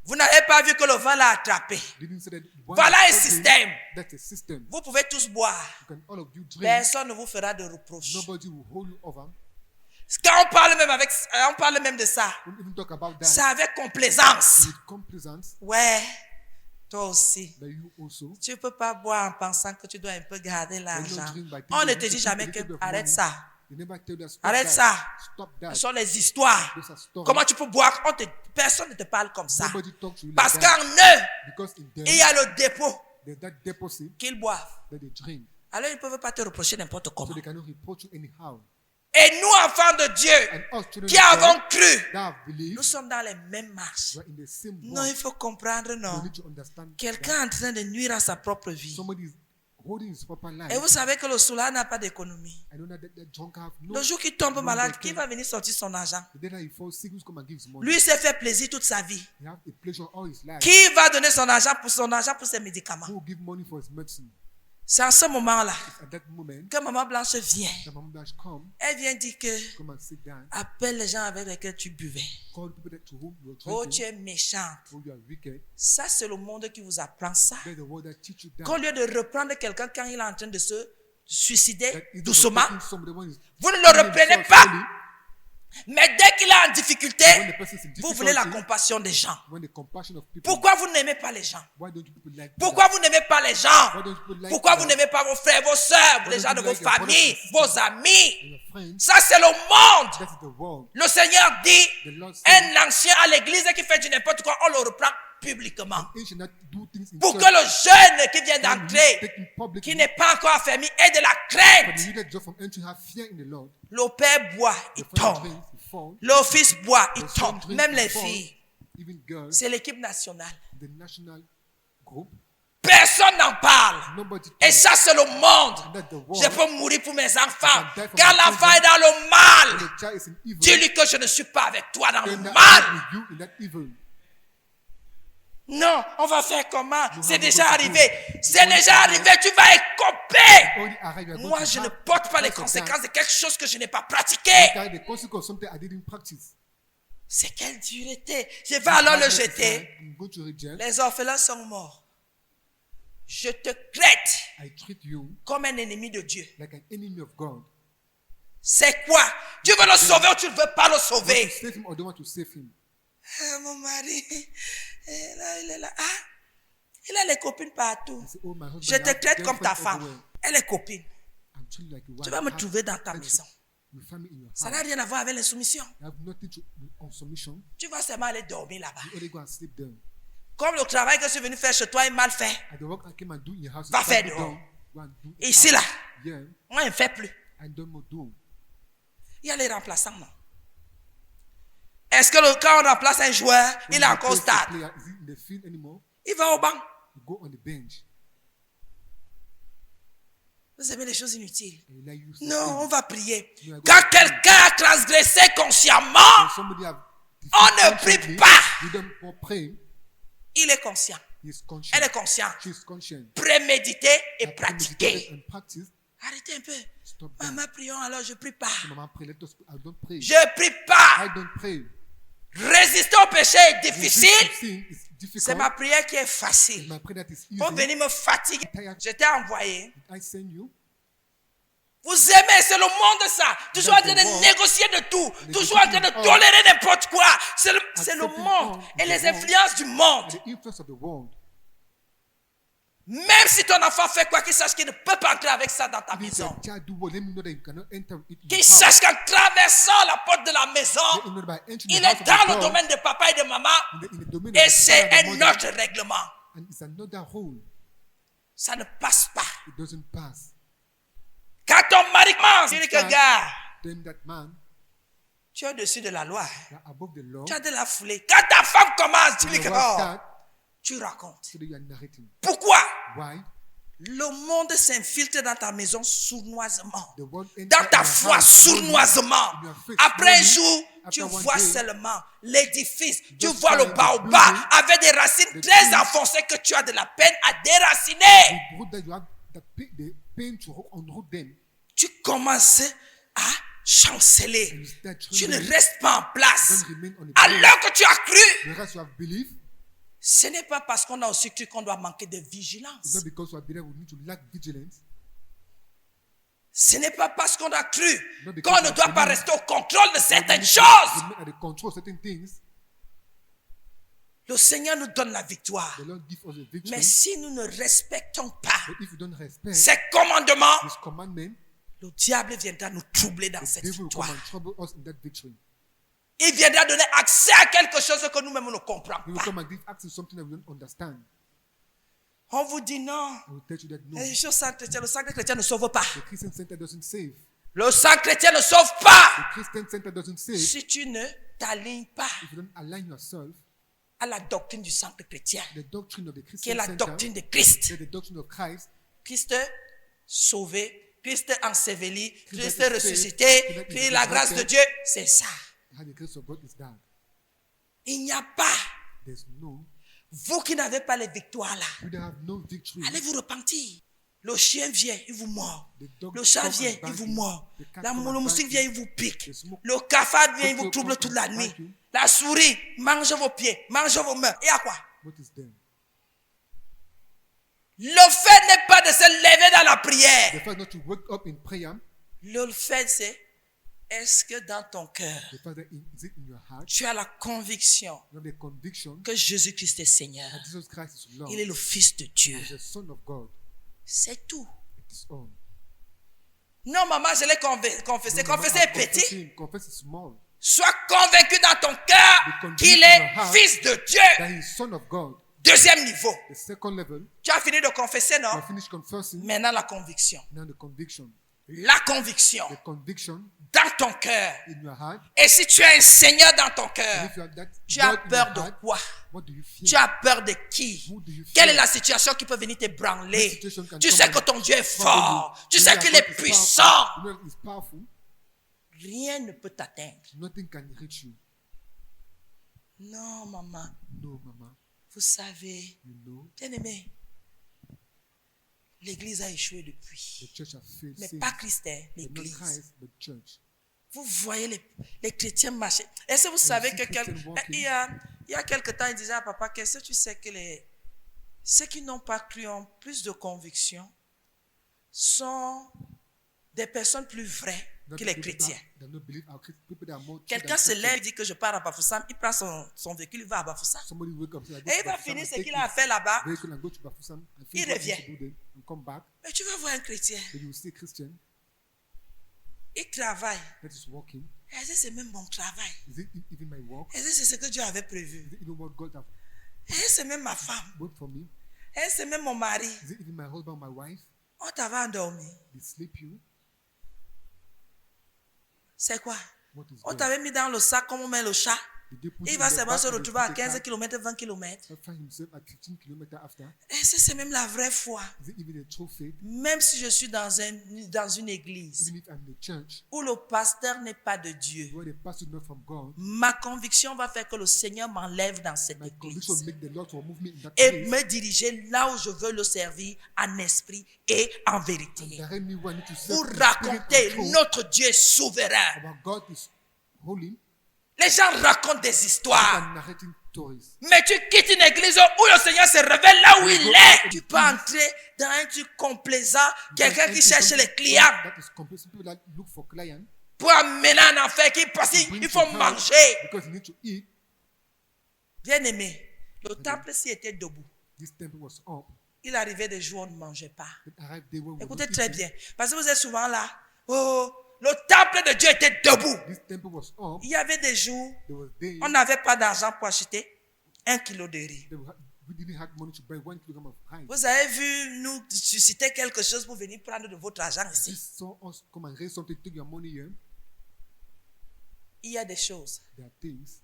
vous n'avez pas vu que le vent l'a attrapé. Didn't say that one Voilà un caught him. système. That's a system. Vous pouvez tous boire. You can all of you drink. Personne ne vous fera de reproches. Nobody will hold you over. Quand on parle même de ça, Don't even talk about that. c'est avec complaisance. With complaisance, Ouais, toi aussi. that you also. Tu ne peux pas boire en pensant que tu dois un peu garder l'argent. drink by On ne thinking te you dit need jamais to que take a little bit of arrête money. ça. They never tell you stop Arrête that. ça. Stop Ce that. sont les histoires. Those are stories. Comment tu peux boire? Personne ne te parle comme ça. Nobody talks to you Parce like that. qu'en eux, Because in them, il y a le dépôt there's that deposit qu'ils boivent. that they drink. Alors ils ne peuvent pas te reprocher n'importe So comment. they cannot report you anyhow. Et nous, enfants de Dieu, And us children qui of avons God cru, that have believed, nous sommes dans les mêmes marches. we are in the same Non, walk. il faut comprendre, You non. need to understand Quelqu'un that est en train de nuire à sa propre vie. somebody is holding his proper life. Et vous savez que le soulard n'a pas d'économie. I know that that drunk have no. Le jour qu'il tombe no malade, they qui can- va venir sortir son argent? The day that he falls sick, who's come and give his money? Lui s'est fait plaisir toute sa vie. He have a pleasure all his life. Qui va donner son argent pour ses médicaments? Who will give money for his medicine? C'est en ce moment-là At that moment, que Maman Blanche vient. the Mama Blanche come, Elle vient dire que come and sit down, appelle les gens avec lesquels tu buvais. call people that to whom you are Oh, tu drinking, es méchante. who you are wicked. Ça, c'est le monde qui vous apprend ça. They're the word that teach you Qu'au that. lieu de reprendre quelqu'un quand il est en train de se suicider That is doucement, taking somebody when he's vous ne le killing reprenez himself pas. slowly. Mais dès qu'il est en difficulté, When the person is in vous voulez la difficulty, compassion des gens. when the compassion of people, Pourquoi vous n'aimez pas les gens? why don't you people like Pourquoi that? vous n'aimez pas les gens? Why don't you people like Pourquoi that? vous n'aimez pas vos frères, vos soeurs, Why les don't gens you de vos like your brothers familles, and sisters? vos amis? And your friends, Ça, c'est le monde. that is the world. Le Seigneur dit, The Lord said, un ancien à l'église qui fait du n'importe quoi, on le reprend publiquement. "He should not do things in Pour que church, le jeune qui vient when you d'entrer, take in public, qui n'est pas encore affermi, ait de la but crainte. you that just from entering have fear in the Lord. Le père boit, il The father tombe. drinks, he falls. Le fils boit, il The son tombe. drinks, Même he les falls. filles. Even girls, C'est l'équipe nationale. the national group, Personne n'en parle. nobody Et talks. ça, c'est le monde. And that's the Je world. peux mourir pour mes enfants. I can die for Quand my l'enfant children. est dans le mal, When the child is in evil, dis-lui que je ne suis pas avec toi dans le then that mal. I'm with you in that evil. Non, on va faire comment? C'est have déjà to arrivé. do. C'est Only déjà arrivé. arrivé. Tu vas écoper. Only arrive, you are going Moi, to je ne have porte pas les because of conséquences that. de quelque chose que je n'ai pas pratiqué. Carry the consequence of something I didn't practice. C'est quelle dureté. Je vais alors le jeter. I'm going to reject. Les orphelins sont morts. Je te traite I treat you comme un ennemi de Dieu. like an enemy of God. C'est quoi? Tu veux le sauver ou tu ne veux pas le Want sauver? to save him or don't want to save him? Ah, mon mari, il est là. Ah, il a les copines partout. I say, oh, my husband, Je te I have traite comme ta girlfriends femme. everywhere. Elle est copine. I'm treating like a wife. Tu vas me I have trouver dans ta friends. maison. You find me in your Ça n'a house. rien à voir avec l'insoumission. You have nothing to on submission. Tu vas seulement aller dormir là-bas. You only go and sleep there. Comme le travail que je suis venu faire chez toi est mal fait. And the work I came and do in your house. Va you faire can't do dehors. down. Go and do it Ici out. là, Yeah. moi je ne fais plus. I don't more do. Il y a les remplaçants, non? Est-ce que quand on remplace un joueur, il est encore au Replace the stade? player, is he in the field anymore? Il va au banc. You go on the bench. Vous aimez les choses inutiles? And you like use Non, on va prier. No, I go Quand to pray. quelqu'un a transgressé consciemment, When somebody have on ne prie consciously, pas. you don't more pray. Il est conscient. He's conscious. Elle est consciente. She's conscious. Prémédité et Have pratiqué. premeditated and practiced. Arrêtez un peu. Stop that. Maman, prions alors, je prie pas. So Mama, pray. Let us. I don't pray. Je prie pas. I don't pray. Résister au péché est difficile. Sin is C'est difficult. ma prière qui est facile. My prayer that is easy. Pour venir me fatiguer. Je t'ai envoyé. I send you. Vous aimez, c'est le monde ça. Toujours en train de négocier de tout. Toujours en train de tolérer n'importe quoi. C'est le monde et les influences du monde. And the influence of the world. Même si ton enfant fait quoi, qu'il sache qu'il ne peut pas entrer avec ça dans ta If your maison. child do well, let me know that you cannot enter it in Qu'il your sache house. qu'en traversant la porte de la Let maison, me know that by entering il the house est of dans the le God, domaine de papa et de maman. in the domain Et of the c'est father and un the mother, autre règlement. and it's another rule. Ça ne passe pas. It doesn't pass. Quand ton mari commence, il dit que gars, Then that man, tu es au-dessus de la loi. that above the law, Tu as de la foulée. Quand ta femme commence, tu when dis que your wife oh, start, tu racontes. so that you are narrating. Pourquoi? Why? Le monde s'infiltre dans ta maison sournoisement. The world enters Dans ta in your foi house, sournoisement. in your faith, Après un slowly. jour, tu After one vois day, seulement l'édifice. Tu just vois le find the baobab building, avec des racines the très trees. enfoncées que tu as de la peine à déraciner. The root that you have, the pain to unroot them, Tu commences à and chanceler. you start Tu ne trembling, restes pas en place. don't remain on the place. Alors que tu as cru. The rest you have believed, Ce n'est pas parce qu'on a aussi cru qu'on doit manquer de it's vigilance. not because you have believed we need to lack vigilance. Ce n'est pas parce qu'on a cru Not because qu'on we ne have doit pas believed rester au contrôle de We certaines need to choses. remain at the control of certain things. Le Seigneur nous donne la victoire. The Lord give us a victory. Mais si nous ne respectons pas But if you don't respect ces commandements, His commandment, le diable viendra nous troubler dans the cette devil will come victoire. and trouble us in that victory. Il viendra donner accès à quelque chose que nous-mêmes ne comprenons He will pas. come and give access to something that we don't understand. On vous dit non. I will tell you that no, Les choses sans chrétien, le sang chrétien ne sauve pas. the Christian center doesn't save. Le sang chrétien ne sauve pas. The Christian center doesn't save Si tu ne t'alignes pas if you don't align yourself. à la doctrine du sang chrétien, The doctrine of the qui est Christian la center, doctrine de Christ. that the doctrine of Christ, Christ sauvé, Christ enseveli, Christ Christ ressuscité, saved, puis la grâce de Dieu, c'est ça. how the grace of God is that. Il n'y a pas, There's no, vous qui n'avez pas les victoires là, you don't have no victory. allez vous repentir. Le chien vient, il vous mord. The dog Le chat come vient, and il bite vous you. mord. The cat La come and moustique bite vient, you. il vous pique. The smoke- Le cafard vient, il vous Cockroach trouble come toute and la nuit. bite you. La souris mange vos pieds, mange vos mains. Et à quoi? What is there? Le fait n'est pas de se lever dans la prière. The fact not to wake up in prayer, Le fait c'est, est-ce que dans ton cœur, the fact that is it in your heart, tu as la conviction you have the conviction que Jésus-Christ est Seigneur? that Jesus Christ is Lord, Il est le Fils de Dieu. is the Son of God. C'est tout. It is all. Non, maman, je l'ai confessé. No, Confesser Mama, est petit. confess him. Confess is small. Sois convaincu dans ton cœur Be convinced qu'il in your est heart Fils de Dieu. That he is Son of God. Deuxième niveau. The second level, Tu as fini de confesser, you non? have finished confessing. Maintenant, la conviction. Now the conviction. La conviction The conviction dans ton cœur. in your heart. Et si tu as un Seigneur dans ton And cœur, if you have that tu as God in peur your de heart, quoi? what do you fear? Tu as peur de qui? Who do you fear? Quelle est la situation qui peut venir t'ébranler? What situation can Tu come sais and que ton Dieu est trouble you? fort. Tu You sais know that qu'il God est is puissant. powerful. You know that he's powerful. Rien ne peut t'atteindre. Nothing can reach you. Non, maman. No, Mama. Vous savez, You know, bien aimé, l'Église a échoué the depuis. church has failed Mais since. pas Christ, hein, But not l'Église. Christ, but church. Vous voyez les chrétiens marcher. Est-ce que vous savez que Christian walking. il y a quelque temps, il disait à papa, qu'est-ce que tu sais que ceux qui n'ont pas cru ont plus de conviction sont des personnes plus vraies Not que les people chrétiens. that don't believe are people that are more true Quelqu'un than se Christians. lève et dit que je pars à Bafoussam, il prend son véhicule, il va à Bafoussam. Somebody wake up and say, I go Et to il va Bafoussam finir and ce take qu'il his a fait là-bas. vehicle and go to Bafoussam and Il finish what he revient. needs to do there and come back. Mais tu vas voir un chrétien. Then you will see a Christian. Il travaille. that is working. Est-ce que c'est même mon travail? Is it even my work? Est-ce que c'est ce que Dieu avait prévu? Is it even what God has Est-ce que c'est même ma femme? bought for me? Est-ce que c'est même mon mari? Is it even my husband, my wife? On t'avait endormi. They sleep you? C'est quoi? What is On God? t'avait mis dans le sac comme on met le chat. Did they put Il him va in the seulement back se of the retrouver à ticket 15 car km, 20 km. and find himself at 15 kilometers after? Est-ce que c'est même la vraie foi? Is it even a true faith? Même si je suis dans une église Even if I'm in the church, où le pasteur n'est pas de Dieu, where the pastor is not from God, ma conviction va faire que le Seigneur m'enlève dans cette my conviction église make the Lord to remove me in that et place. me diriger là où je veux le servir en esprit et en And vérité. direct me where I need to serve Pour in spirit and raconter truth. notre Dieu est souverain. Our God is holy. Les gens racontent des histoires. And narrating stories. Mais tu quittes une église où le Seigneur se révèle là où il est. Tu peux entrer dans un truc complaisant, quelqu'un qui cherche les clients That is complete. People that look for clients pour amener un enfer qui parce qu'il faut manger. because you need to eat. Bien aimé, le temple s'y était debout. This temple was up. Il arrivait des jours où on ne mangeait pas. It arrived day when we Écoutez were très eating. bien, parce que vous êtes souvent là. Oh, le temple de Dieu était debout. This temple was up. Il y avait des jours, There was days on n'avait pas d'argent pour acheter 1 kilo de riz. we didn't have money to buy 1 kilogram of rice. Vous avez vu nous susciter quelque chose pour venir prendre de votre argent ici. This saw us come and raise something, take your money here. Il y a des choses. There are things.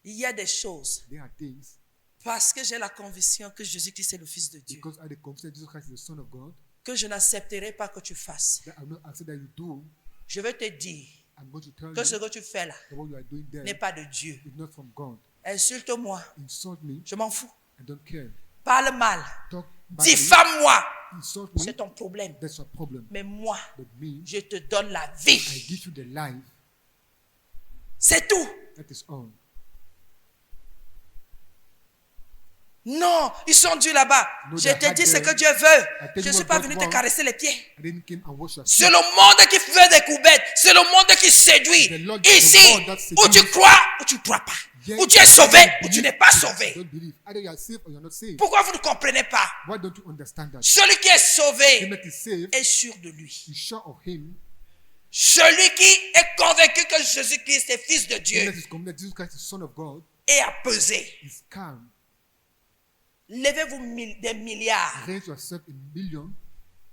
Il y a des choses. There are things. Parce que j'ai la conviction que Jésus-Christ est le Fils de Dieu. Because I consider Jesus Christ is the Son of God, Que je n'accepterai pas que tu fasses. that I will not accept that you do. Je vais te dire I'm going to tell que ce you que tu fais là that what you are doing there n'est pas de Dieu. is not from God. Insulte-moi. Insult me. Je m'en fous. I don't care. Parle mal. Talk badly. Diffame-moi. Insult me. C'est ton problème. That's your problem. Mais moi, But me, je te donne la I vie. give you the life. C'est tout. That is all. Non, ils sont durs là-bas. No, Je they te had dis ce them. que Dieu veut. I tell Je you ne suis what pas God venu te wants. caresser les pieds. I didn't come and wash your C'est feet. le monde qui fait des coubettes. C'est le monde qui séduit. The Lord- Ici, the world that où tu seduces. crois ou tu ne crois pas. Yes, Où tu es sauvé either you ou tu believe n'es pas or you sauvé. don't believe. Either you are saved or you are not saved. Pourquoi vous ne comprenez pas? Why don't you understand that? Celui qui est sauvé Him that is saved est sûr de lui. is sure of him. Celui qui est convaincu que Jésus-Christ est Fils de Him Dieu that is convinced that Jesus Christ is Son of God est apaisé. is calm. Levez-vous des milliards. Raise yourself in millions.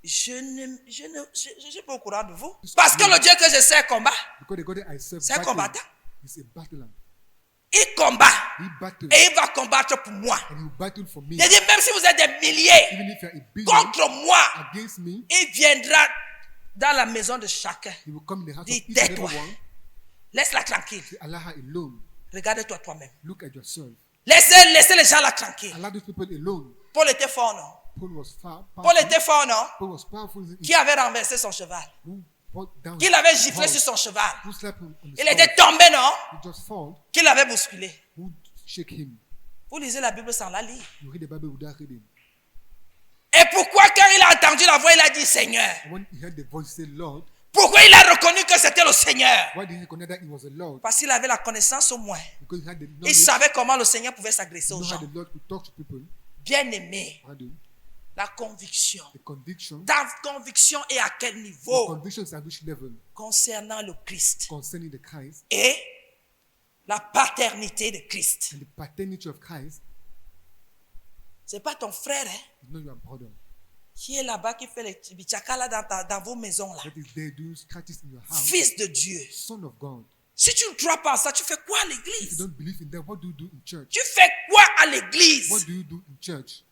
Je suis pas au courant de vous. Parce que le Dieu que je sais combat, Because the God that I serve c'est un combattant. is a battler. Il combat He battles et il va combattre pour moi. and he will battle for me. Je dis même si vous êtes des milliers Even if you are a billion contre moi, against me, il viendra dans la maison de chacun. he will come in the house Dis, of each and tais-toi. every one. Laisse-la tranquille. Say, allow her alone. Regarde-toi toi-même. Look at yourself. Laissez les gens là tranquilles. Allow those people alone. Paul était fort, non? Paul was far Paul powerful. était fort, non? Paul was powerful. Qui avait renversé son cheval? Who brought down Qui l'avait his giflé horse, sur son cheval? who slapped him on his Il horse, était tombé, non? who just fall, Qui l'avait bousculé? who shake him. Vous lisez la Bible sans la lire. You read the Bible without reading. Et pourquoi quand il a entendu la voix, il a dit Seigneur? And when he heard the voice say Lord, Pourquoi il a reconnu que c'était le Seigneur? why did he recognize that he was the Lord? Parce qu'il avait la connaissance au moins. Because he had the Il knowledge. savait comment le Seigneur pouvait s'agresser He aux knew how gens. the Lord could talk to people. Bien aimé, Pardon. la conviction. The conviction. Ta conviction est à quel The niveau conviction is at which level concernant le Christ concerning the Christ et la paternité de Christ? and the paternity of Christ. C'est pas ton frère hein, You know your brother. qui est là-bas qui fait les tibitchaka là dans vos maisons là. That is there doing practice in your house. Fils de Dieu. Son of God. Si tu ne crois pas en ça, tu fais quoi à If you l'église? don't believe in that, what do you do in church? Tu fais quoi à What l'église? do you do in church?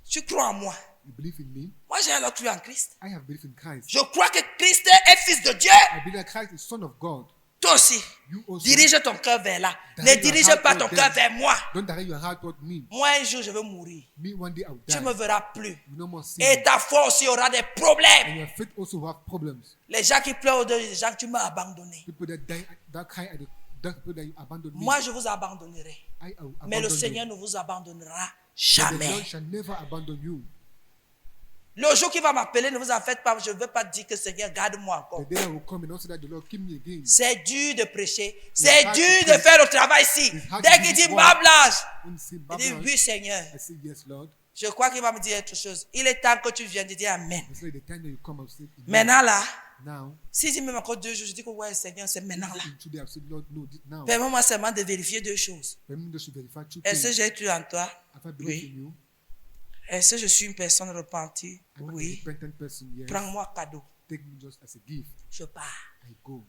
Tu crois en moi. You believe in me? Moi, j'ai alors cru en Christ. I have belief in Christ. Je crois que Christ est Fils de Dieu. I believe that Christ is Son of God. Toi aussi, You also dirige ton cœur vers là. Ne Direct your dirige heart pas ton toward cœur them. vers moi. don't direct your heart toward me. Moi, un jour, je vais mourir. Me one day I will Tu die. ne me verras plus. You no more see Et me. ta foi aussi aura des And problèmes. your faith also will have problems. Les gens qui pleurent au-delà des gens que tu m'as abandonné. People that die, that cry at the people that you abandoned me. Moi, je vous abandonnerai. I will Mais le abandon Seigneur you. ne vous abandonnera But the jamais. Lord shall never abandon you. Le jour qui va m'appeler, ne vous en faites pas. Je ne veux pas dire que Seigneur, garde-moi encore. The day I will come and also that the Lord keep me again. C'est dur de prêcher. C'est hard dur to de preach. faire le travail ici. It's hard Dès to qu'il do dit this ma work. blage, When you say il dit Babylon, oui Seigneur. I say yes, Lord. Je crois qu'il va me dire autre chose. Il est temps que tu viennes de dire Amen. It's like the time that you come and say, Amen. Maintenant là, Now, S'il dit même encore 2 jours, je dis que ouais, Seigneur, c'est maintenant là. in today I've said, Lord, no, now. Permets-moi seulement de vérifier 2 choses. Permit me just to verify 2 Est-ce que things. j'ai cru en toi? Have I believed Oui. in you? Est-ce que je suis une personne repentie? I'm a Oui. repentant person, yes. Prends-moi cadeau. Take me just as a gift. Je pars. I go.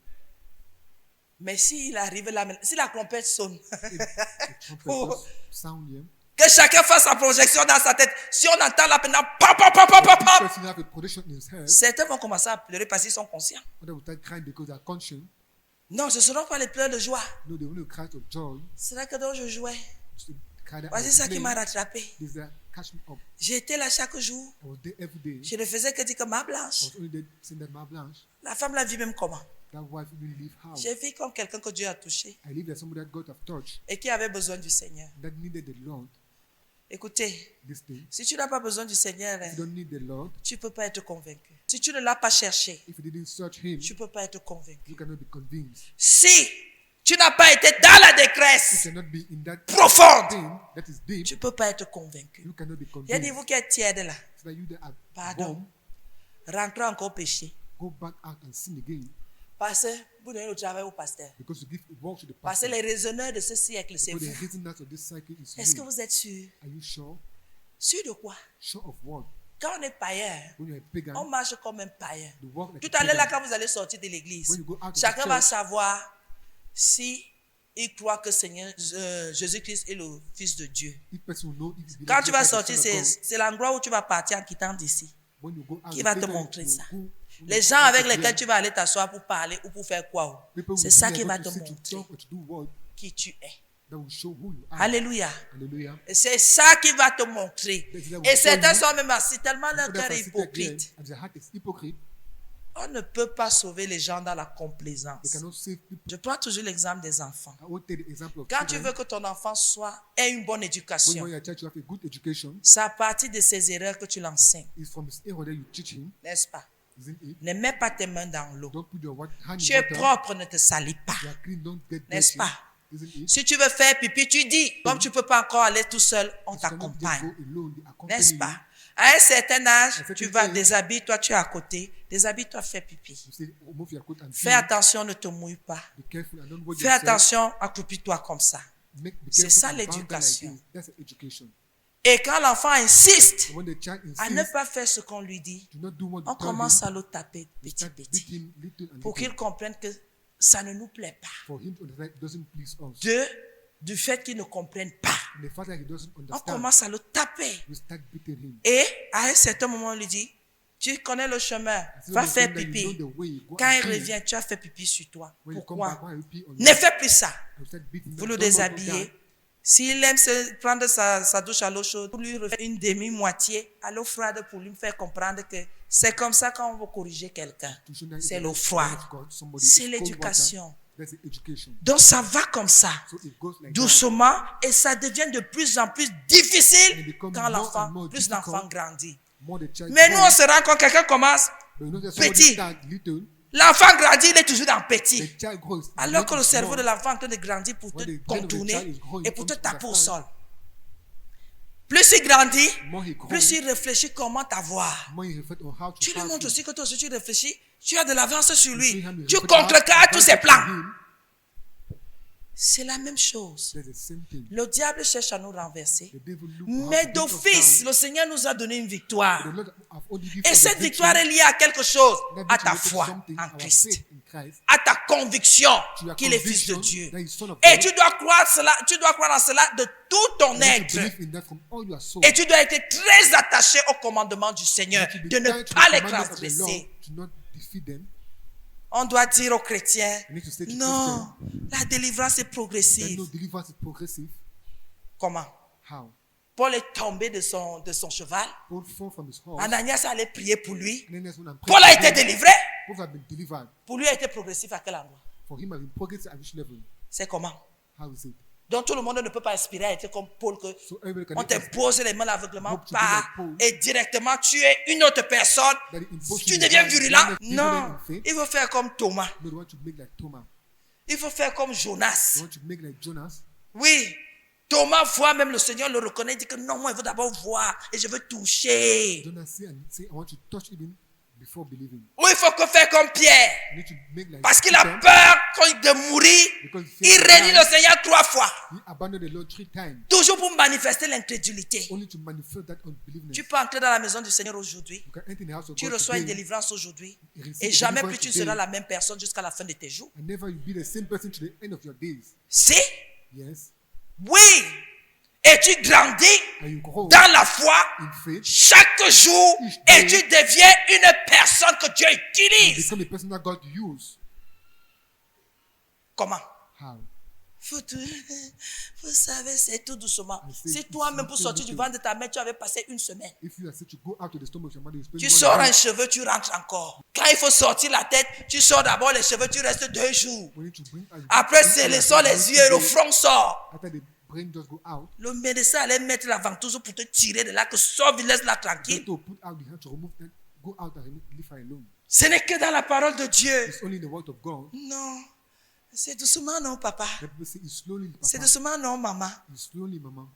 Mais s'il arrive là, si la trompette sonne, If the trumpet just sound here, que chacun fasse sa projection dans sa tête. Si on entend là maintenant, pam, pam, pam, pam, pam, each pam, person have a projection in his head. certains vont commencer à pleurer parce qu'ils sont conscients. Others will start crying because they are conscious. Non, ce ne seront pas les pleurs de joie. No, they will cry of joy. C'est là que donc je jouais. Just to cry that Voici I ça qui m'a play. rattrapé. This is that catch me up. J'étais là chaque jour. I was there every day. Je ne faisais que dire que ma I blanche. was only there saying that my blanche, La femme la vit même comment? that wife will leave house. J'ai vu comme quelqu'un que Dieu a touché I live that somebody that God have touched, et qui avait besoin du Seigneur. that needed the Lord Écoutez, this day. si tu n'as pas besoin du Seigneur, If you don't need the Lord, tu ne peux pas être convaincu. Si tu ne l'as pas cherché, if you didn't search Him, tu ne peux pas être convaincu. you cannot be convinced. Si tu n'as pas été dans la You détresse cannot be in that profonde, thing that is deep. tu ne peux pas être convaincu. You cannot be Il y a dit, convinced. vous qui êtes tiède là, So that you that are pardon, warm, rentrez encore au péché. go back out and sin again Parce que vous donnez le travail au pasteur. because you give work to the Parce que pastor. les raisonneurs de ce siècle, c'est Because the vous. reason of this cycle is Est-ce que you. vous êtes sûr? Are you sure? Sûr de quoi? Sure of what? Quand on est païen, When you're a pagan, on marche comme un païen. you walk like Tout a à l'heure, là, pagan. quand vous allez sortir de l'église, When you go out of the chacun va church, savoir si il croit que Seigneur Jésus-Christ est le Fils de Dieu. each person will know if you Quand believe tu vas Jesus Christ sortir, is the Son of God. c'est l'endroit où tu vas partir en quittant d'ici. When you go out, Qui the va te place montrer you ça? go, Les gens avec lesquels tu vas aller t'asseoir pour parler ou pour faire quoi? people C'est will ça be qui able va to te sit to montrer talk or to do what qui tu es. that will show who you are. Alléluia. Hallelujah. Et c'est ça qui va te montrer. Et certains sont même assis tellement leur Others cœur are est seated there, hypocrite. and their heart is hypocrite. On ne peut pas sauver les gens dans la They complaisance. cannot save people. Je prends toujours l'exemple des enfants. I will take the example of Quand tu children. veux que ton enfant ait une bonne When éducation, you are a child, you have a good education. c'est à partir de ses erreurs que tu l'enseignes, It's from his error that you teach him, n'est-ce pas? isn't it? Ne mets pas tes mains dans l'eau. Don't put your hand Tu in es water. propre, ne te salis pas. You are clean, don't get N'est-ce dirty. pas? Isn't it? Si tu veux faire pipi, tu dis. Comme tu ne peux pas encore aller tout seul, on You cannot just t'accompagne. go alone, they accompany N'est-ce you. pas? À un certain âge, certain tu vas age, déshabiller-toi, tu es à côté. Déshabille-toi, fais pipi. You say, move your coat and Fais pee. attention, ne te mouille pas. Be careful and don't watch Fais yourself. attention, accroupis-toi comme ça. Be C'est careful ça and bounce l'éducation. like this. That's education. Et quand l'enfant insiste When the child à ne insists, pas faire ce qu'on lui dit, do not do what on you tell commence him. à le taper You petit start petit beating little and pour little qu'il comprenne que ça ne nous plaît pas. for him to understand it doesn't please us. Du fait qu'il ne comprenne pas, And the fact that he doesn't on understand, commence à le taper. we start beating him. Et à un certain moment, on lui dit, tu connais le chemin, So va the faire thing that you pipi. know the way, go Quand and il pee. revient, tu as fait pipi sur toi. When you come Pourquoi? back, why you pee on Ne you? fais plus ça. You start beating Vous them. le Don't do déshabillez. that. S'il aime prendre sa douche à l'eau chaude, vous lui refaire une demi-moitié à l'eau froide pour lui faire comprendre que c'est comme ça quand on veut corriger quelqu'un. To show that C'est if l'eau you froide. God, somebody, C'est it's cold l'éducation. water. That's the education. Donc ça va comme ça, So it goes like that. doucement, et ça devient de plus en plus difficile And it becomes quand more and more plus l'enfant difficult. grandit. More the child Mais nous, on grows. se rend compte, quelqu'un commence, But you know that somebody petit. start little, l'enfant grandit, il est toujours dans the petit. child grows. Alors que le Little, cerveau small. de l'enfant est en train de grandir pour te When the brain of the contourner child is growing, et pour te comes to taper au understand. sol. Plus il grandit, More he grows, plus il réfléchit comment t'avoir. more he reflects on how to Tu lui pass montres him. aussi que toi aussi tu réfléchis, tu as de l'avance sur You lui. see him, you Tu reflect on how contrecarres to tous ses pass plans. him. C'est la même chose. That's the same thing. Le diable cherche à nous renverser. The devil look Mais how to beat us d'office, down. le Seigneur nous a donné une victoire. The Lord have only given Et us cette the victoire est victory. liée à quelque chose, That à victory ta is foi something, en our Christ, faith in Christ, à ta conviction to your qu'il est fils de conviction Dieu. that he's son of Et God. tu dois croire cela, tu dois croire en cela de tout ton You need to être. believe in that from all your soul. Et tu dois être très attaché au commandement du Seigneur, You need to be de ne tied to pas the les commandments of the Lord, transgresser. to not defeat them. On doit dire aux chrétiens, You need to say to non, la délivrance est That progressive. no deliverance is progressive. Comment? How? Paul est tombé de son cheval. Paul fall from his horse. Ananias allait prier pour lui. And then that's when I'm Paul a praying été for him. délivré. Paul have been delivered. Pour lui, a été progressif à quel endroit? For him, has been progressive at which level? C'est comment? How is it? Donc tout le monde ne peut pas aspirer à être comme Paul, que So everybody can on t'impose les mains aveuglement Hope to be pas like Paul. et directement tu es une autre personne. That it imposes Tu you deviens to virulent. be Non, in faith. il faut faire comme Thomas. No, they want to make like Thomas. Il faut faire comme Jonas. They want to make like Jonas. Oui, Thomas voit même le Seigneur, le reconnaît, il dit que non, moi, il veut d'abord voir et je veux toucher. Jonas say, I want to touch even before believing. Ou il faut que faire comme Pierre. You need to make like Parce qu'il a Peter, peur de mourir. because he Il feared renie to le die. Seigneur 3 fois. He abandoned the Lord 3 times, Toujours pour manifester l'incrédulité. only to manifest that unbelievness. Tu peux entrer dans la maison du Seigneur aujourd'hui. You can enter in the house of Tu God reçois une today, délivrance aujourd'hui. you receive Et jamais plus deliverance tu today, seras la même personne jusqu'à la fin de tes jours. and never you be the same person to the end of your days. Si, Yes, oui, et tu grandis and you grow dans la foi in faith, chaque jour et tu deviens une personne que Dieu you utilise. become a person that God use. Comment? How? Vous savez, c'est tout doucement. Si toi-même pour sortir du ventre de ta mère, tu avais passé une semaine. If you are said to go out of the stomach of your mother, you spend Tu 1 sors un week. cheveu, tu rentres encore. Quand il faut sortir la tête, tu sors d'abord les cheveux, tu restes 2 jours. We need to bring out- Après, c'est le sort les yeux et le front sort. After the brain just go out, Le médecin allait mettre la ventouse pour te tirer de là, que sauve, laisse-la you tranquille. have to put out the hand to remove that, go out and leave her alone. Ce n'est que dans la parole de Dieu. It's only in the word of God. Non, c'est doucement non, papa. That people say it's slowly, C'est Papa. doucement non, maman. It's slowly, Mama.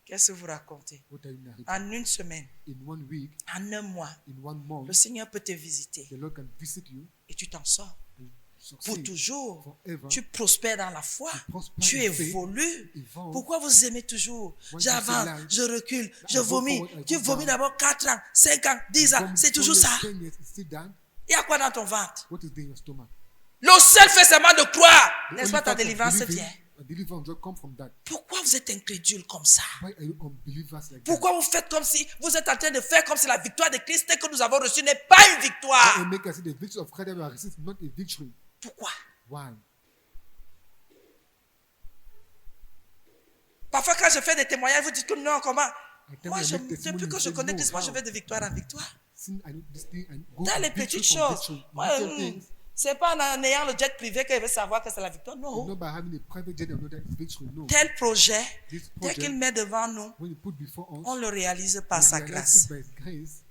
Qu'est-ce que vous racontez? What are you narrating? En une semaine, In 1 week, en un mois, in 1 month, le Seigneur peut te visiter the Lord can visit you et tu t'en sors. and Pour succeed toujours. forever. Tu prospères dans la foi. You prosper Tu in faith, évolues. evolve. Pourquoi vous aimez toujours? When you J'avance, say life, je recule, je I go vomis. forward, I Tu go vomis down. d'abord 4 ans, 5 ans, 10 ans. From C'est toujours 4 ça. years, 10 years, it's still done. Il y a quoi dans ton ventre? What is there in your stomach? Le seul fait seulement de croire. The N'est-ce only pas ta fact of délivrance believing, vient? a deliverance just come from that. Pourquoi vous êtes incrédule comme ça? Why are you unbelievers like that? Pourquoi vous faites comme si vous êtes en train de faire comme si la victoire de Christ que nous avons reçue n'est pas une Why victoire? you make us say the victory of Christ that we have received is not a victory? Pourquoi? Why? Parfois, quand je fais des témoignages, vous dites que non, comment? I tell Moi, you, I make depuis testimony, que you je say, connais no, Christ, moi, je how? vais de victoire en victoire. Since I know this thing and go Dans from les victory petites from choses. victory. Moi, Little things, c'est pas en ayant le jet privé qu'elle veut savoir que c'est la victoire. Non. not by having a private jet and know that it's victory. No. Tel projet, This dès project, qu'il met devant nous, when you put before us, on le réalise par we sa realize grâce. it by His grace.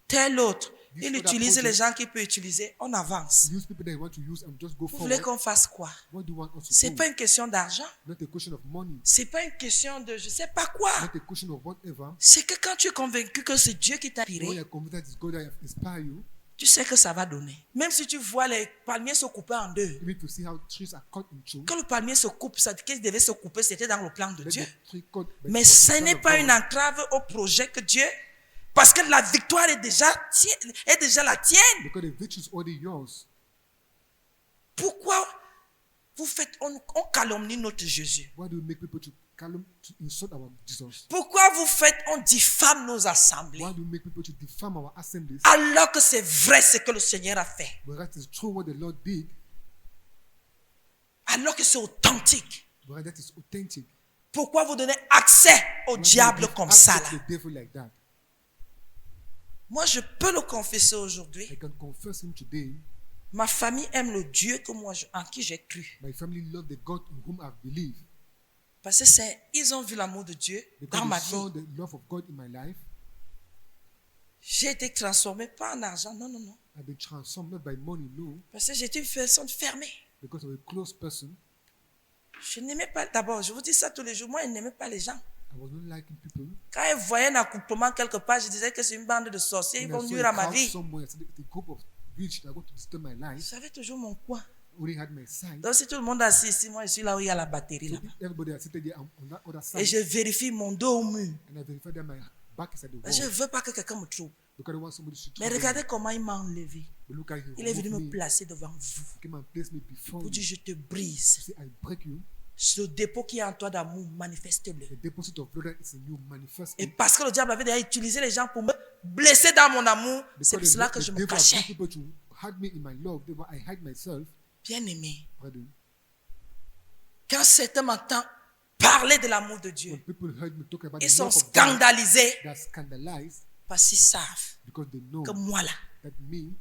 Tel autre, This il other utilise les project, gens qu'il peut utiliser, on avance. use people that you want to use and just go Vous voulez forward. qu'on fasse quoi? What do you want us to C'est do? pas une question d'argent. Not a question of money. C'est pas une question de je sais pas quoi. Not a question of whatever. C'est que quand tu es convaincu que c'est Dieu qui t'a When inspiré, you're convinced that it's God that inspire you, tu sais que ça va donner. Même si tu vois les palmiers se couper en deux, you need to see how trees are cut in two. quand le palmier se coupe, ça qu'il devait se couper, c'était dans le plan de Let Dieu. the tree cut by Mais the ce plan n'est of pas God. une entrave au projet que Dieu, parce que la victoire est déjà la tienne. Because the victory is already yours. Pourquoi vous faites, on calomnie notre Jésus? Why do we make people to insult our Jesus? Pourquoi vous faites, on diffame nos assemblées? Why do we make people to defame our assemblies? Alors que c'est vrai ce que le Seigneur a fait. Whereas it's true what the Lord did, Alors que c'est authentique. whereas that is authentic. Pourquoi vous donnez accès au Why do diable we give comme access ça to là? the devil like that? Moi, je peux le confesser aujourd'hui. I can confess him today. Ma famille aime le Dieu que moi, en qui j'ai cru. My family love the God in whom I've believed. Parce que ils ont vu l'amour de Dieu Because dans ma they saw vie. the love of God in my life. J'ai été transformé pas en argent, non, non, non. I've been transformed not by money, no. Parce que j'étais une personne fermée. Because of a close person. Je n'aimais pas, d'abord, je vous dis ça tous les jours, moi, je n'aimais pas les gens. I was not liking people. Quand ils voyaient un accouplement quelque part, je disais que c'est une bande de sorciers, ils When I vont saw nuire a à ma crowd vie. somewhere, I said, it's a group of witch that are going to disturb my life. J'avais toujours mon coin. I only had my side. Donc si tout le monde est assis ici, moi je suis là où il y a la batterie So là-bas. everybody is seated there on that other Et side. je vérifie mon dos au mur. And I verified that my back is at the Parce que je wall. ne veux pas que quelqu'un me trouve. Because I want somebody to Mais trouble me. regardez comment il m'a enlevé. But look at him. Il est venu remove me me. placer devant vous. He came and placed me before Pour you. dire je te brise. Say, I break you. Ce dépôt qui est en toi d'amour, manifeste-le. The deposit of blood that is in you manifest. Et parce que le diable avait déjà utilisé les gens pour me blesser dans mon amour, c'est pour cela que je me devil has cachais. used people to hide me in my love. Therefore, I hide myself. Bien aimé, Brethren, quand certains m'entendent parler de l'amour de when Dieu, people heard me talk about ils the sont love of God, scandalisés they are scandalized parce qu'ils savent because they know que moi là. that me,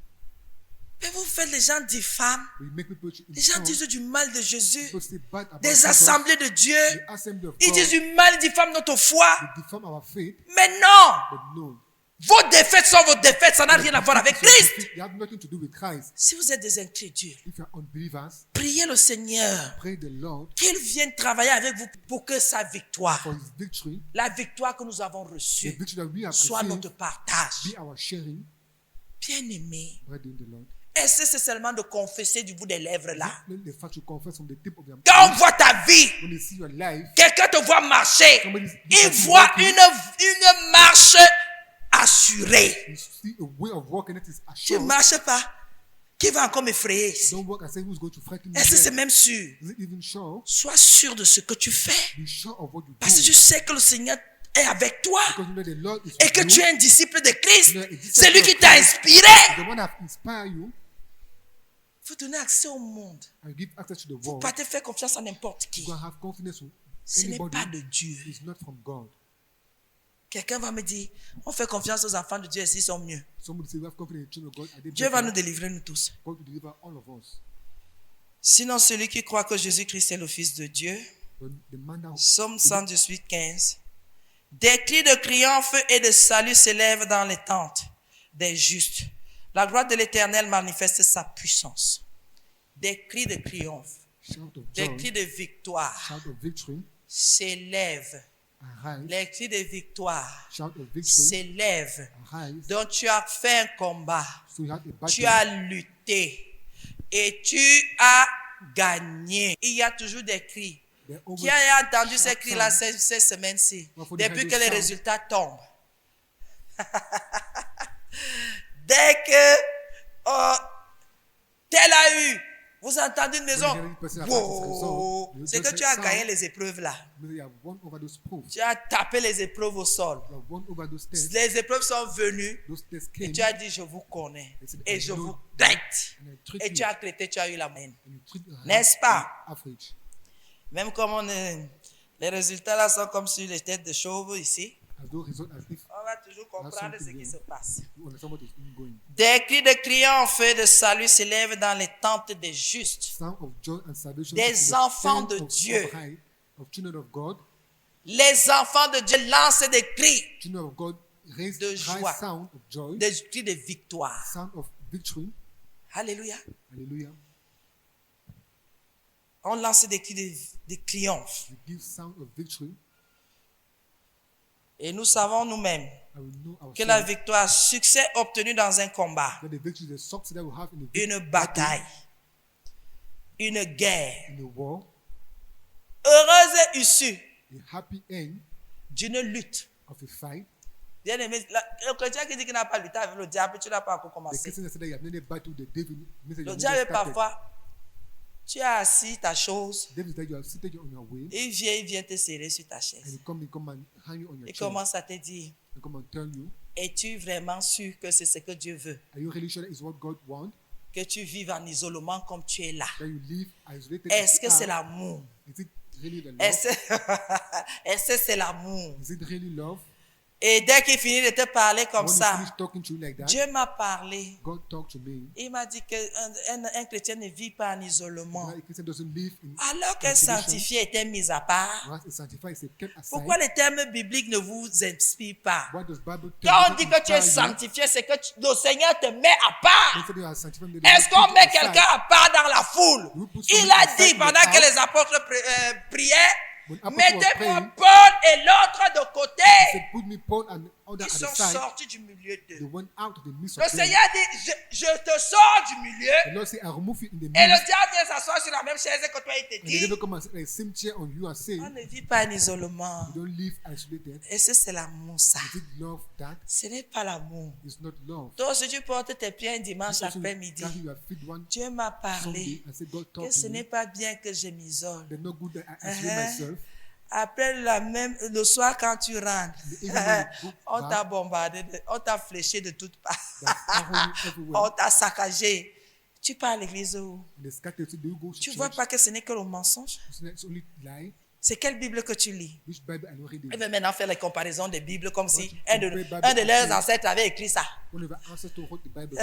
Mais vous faites les gens diffament. we make people to Les gens insult, disent du mal de Jésus. people say bad about Des Jesus, assemblées de Dieu. the assembly of Ils disent God, du mal, ils diffament notre foi. they defame our faith, Mais non, but no. vos défaites sont vos défaites, ça n'a rien à voir avec Christ. They have nothing to do with Christ. Si vous êtes des incrédules, If you are unbelievers, priez le Seigneur pray the Lord qu'il vienne travailler avec vous pour que sa victoire, for His victory, la victoire que nous avons the reçue, victory that we have soit received, notre partage. be our sharing. Bien-aimé, brethren in the Lord, est-ce que c'est seulement de confesser du bout des lèvres là? the fact you confess from the tip of your Quand on voit ta vie, when they see your life, quelqu'un te voit marcher, somebody's il looking voit at you une marche assurée. you see a way of walking that is Tu ne assured. marches pas. Qui va encore m'effrayer ici? Don't walk and say who's going to frighten me. Est-ce que c'est next. même sûr? Is it even sure? Sois sûr de ce que tu fais. Be sure of what you Parce que do. tu sais que le Seigneur est avec toi. Because you know the Lord is Et que with tu you. es un disciple de Christ. You know, a disciple C'est lui of qui t'a Christ. inspiré. The one that inspired you Il faut donner accès au monde. and give access to the Il ne faut world. pas te faire confiance à n'importe qui. You can have confidence in Ce n'est anybody. pas de Dieu. It's not from God. Quelqu'un va me dire, on fait confiance aux enfants de Dieu et s'ils sont mieux. Somebody say we have confidence in the children of God. Are they Dieu va nous better? délivrer nous tous. God to deliver all of us. Sinon, celui qui croit que Jésus-Christ est le Fils de Dieu, But the man that Psaume 118, 15. Des cris de triomphe et de salut s'élèvent dans les tentes des justes. La gloire de l'Éternel manifeste sa puissance. Des cris de triomphe, shout of des joy, cris de victoire shout of victory, s'élèvent. arise, Les cris de victoire shout of victory, s'élèvent. arise. Donc tu as fait un combat, So you had a tu battle. as lutté et tu as gagné. Il y a toujours des cris. They're over- Qui a entendu ces Chaque cris-là sound. ces semaines-ci? Well, for the Depuis heavy que les sound. résultats tombent. Dès que tel a eu, vous entendez une maison. When the person has Wow. practiced result, you C'est que just tu as sound. gagné les épreuves là. Maybe you have won over those proofs. Tu as tapé les épreuves au sol. You have won over those tests. Les épreuves sont venues Those tests et came tu as dit je vous connais They said, et I je know vous you, traite. and I treat Et you, tu as traité, tu as eu la main. and you treat your N'est-ce hand pas? average. Même comme les résultats là sont comme sur les têtes de chauves ici. As though result as if On va toujours comprendre ce qui se passe. you understand what is ongoing. Des cris de triomphe et de salut s'élèvent dans les tentes des justes. Sound of joy and salvation. Des is in the enfants tent de of Dieu. high, of children of God. Les enfants de Dieu lancent des cris, Children of God raise De high joie. sound of joy, des cris de victoire. sound of victory. Alléluia. Hallelujah. On lance des cris de triomphe. We give sound of victory. Et nous savons nous-mêmes And we know que la ourselves victoire, succès obtenu dans un combat, that the victory is the success that we have in une bataille, une guerre, in the war, heureuse issue a happy end d'une lutte. of a fight. Bien aimé, le chrétien qui dit qu'il n'a pas lutté avec le diable, tu n'as pas encore The commencé. Christian that said that you have never battled the devil means that you Le have diable, never started. parfois, tu as assis ta chose, Devil is that you have seated you on your way il vient te serrer sur ta and chaise. he come and hang you on your Il chair commence à te dire, and come and tell you, es-tu vraiment sûr que c'est ce que Dieu veut? are you really sure that is what God wants? Que tu vives en isolement comme tu es là. That you live isolated Est-ce as que you c'est are? l'amour? Is it really the love? Est-ce que c'est l'amour? Is it really love? Et dès qu'il finit de te parler comme When you ça, finish talking to you like that, Dieu m'a parlé. God talked to me. Il m'a dit qu'un chrétien ne vit pas en isolement. Now, a Christian doesn't live in Alors qu'un isolation. sanctifié était mis à part, Whereas a sanctified is kept aside. pourquoi les termes bibliques ne vous inspirent pas? What does Bible tell Quand you on dit que tu es inspire you? sanctifié, c'est que le Seigneur te met à part. They say they are sanctified, they Est-ce don't qu'on put met aside. quelqu'un à part dans la foule? We put Il somebody a aside dit in the pendant que house. les apôtres priaient, When apostles were mettez-moi praying, Paul et l'autre de He côté. said, put me Paul and other Ils at sont the side. sortis du milieu They d'eux. went out of the midst Le of them. Seigneur dit, je te sors du milieu. The Lord said, I remove you in the Et le midst. diable vient s'asseoir sur la même chaise que toi, il te And the dit, devil come and sit like the same chair on you and say, on ne vit pas en isolement. you don't live isolated. Et c'est l'amour, ça. Is it love that? Ce n'est pas l'amour. It's not love. Toi, si tu portes tes pieds un dimanche Also, après-midi, carry your feet one Dieu m'a Sunday parlé and say, God que talk ce to n'est me. pas bien que je m'isole. They're not good that I isolate Uh-huh. myself. Après le soir quand tu rentres, Even when you go on back, t'a bombardé, on t'a fléché de toutes parts. There's arrow everywhere. On t'a saccagé. Tu pars à l'église où? And they scattered. So do you go to Tu church? vois pas que ce n'est que le mensonge? It's only lie. C'est quelle Bible que tu lis? Which Bible I know reading? Elle veut maintenant faire les comparaisons des Bibles comme si tu un compares de Bible leurs avec- ancêtres avait écrit ça. One of our ancestors wrote the Bible.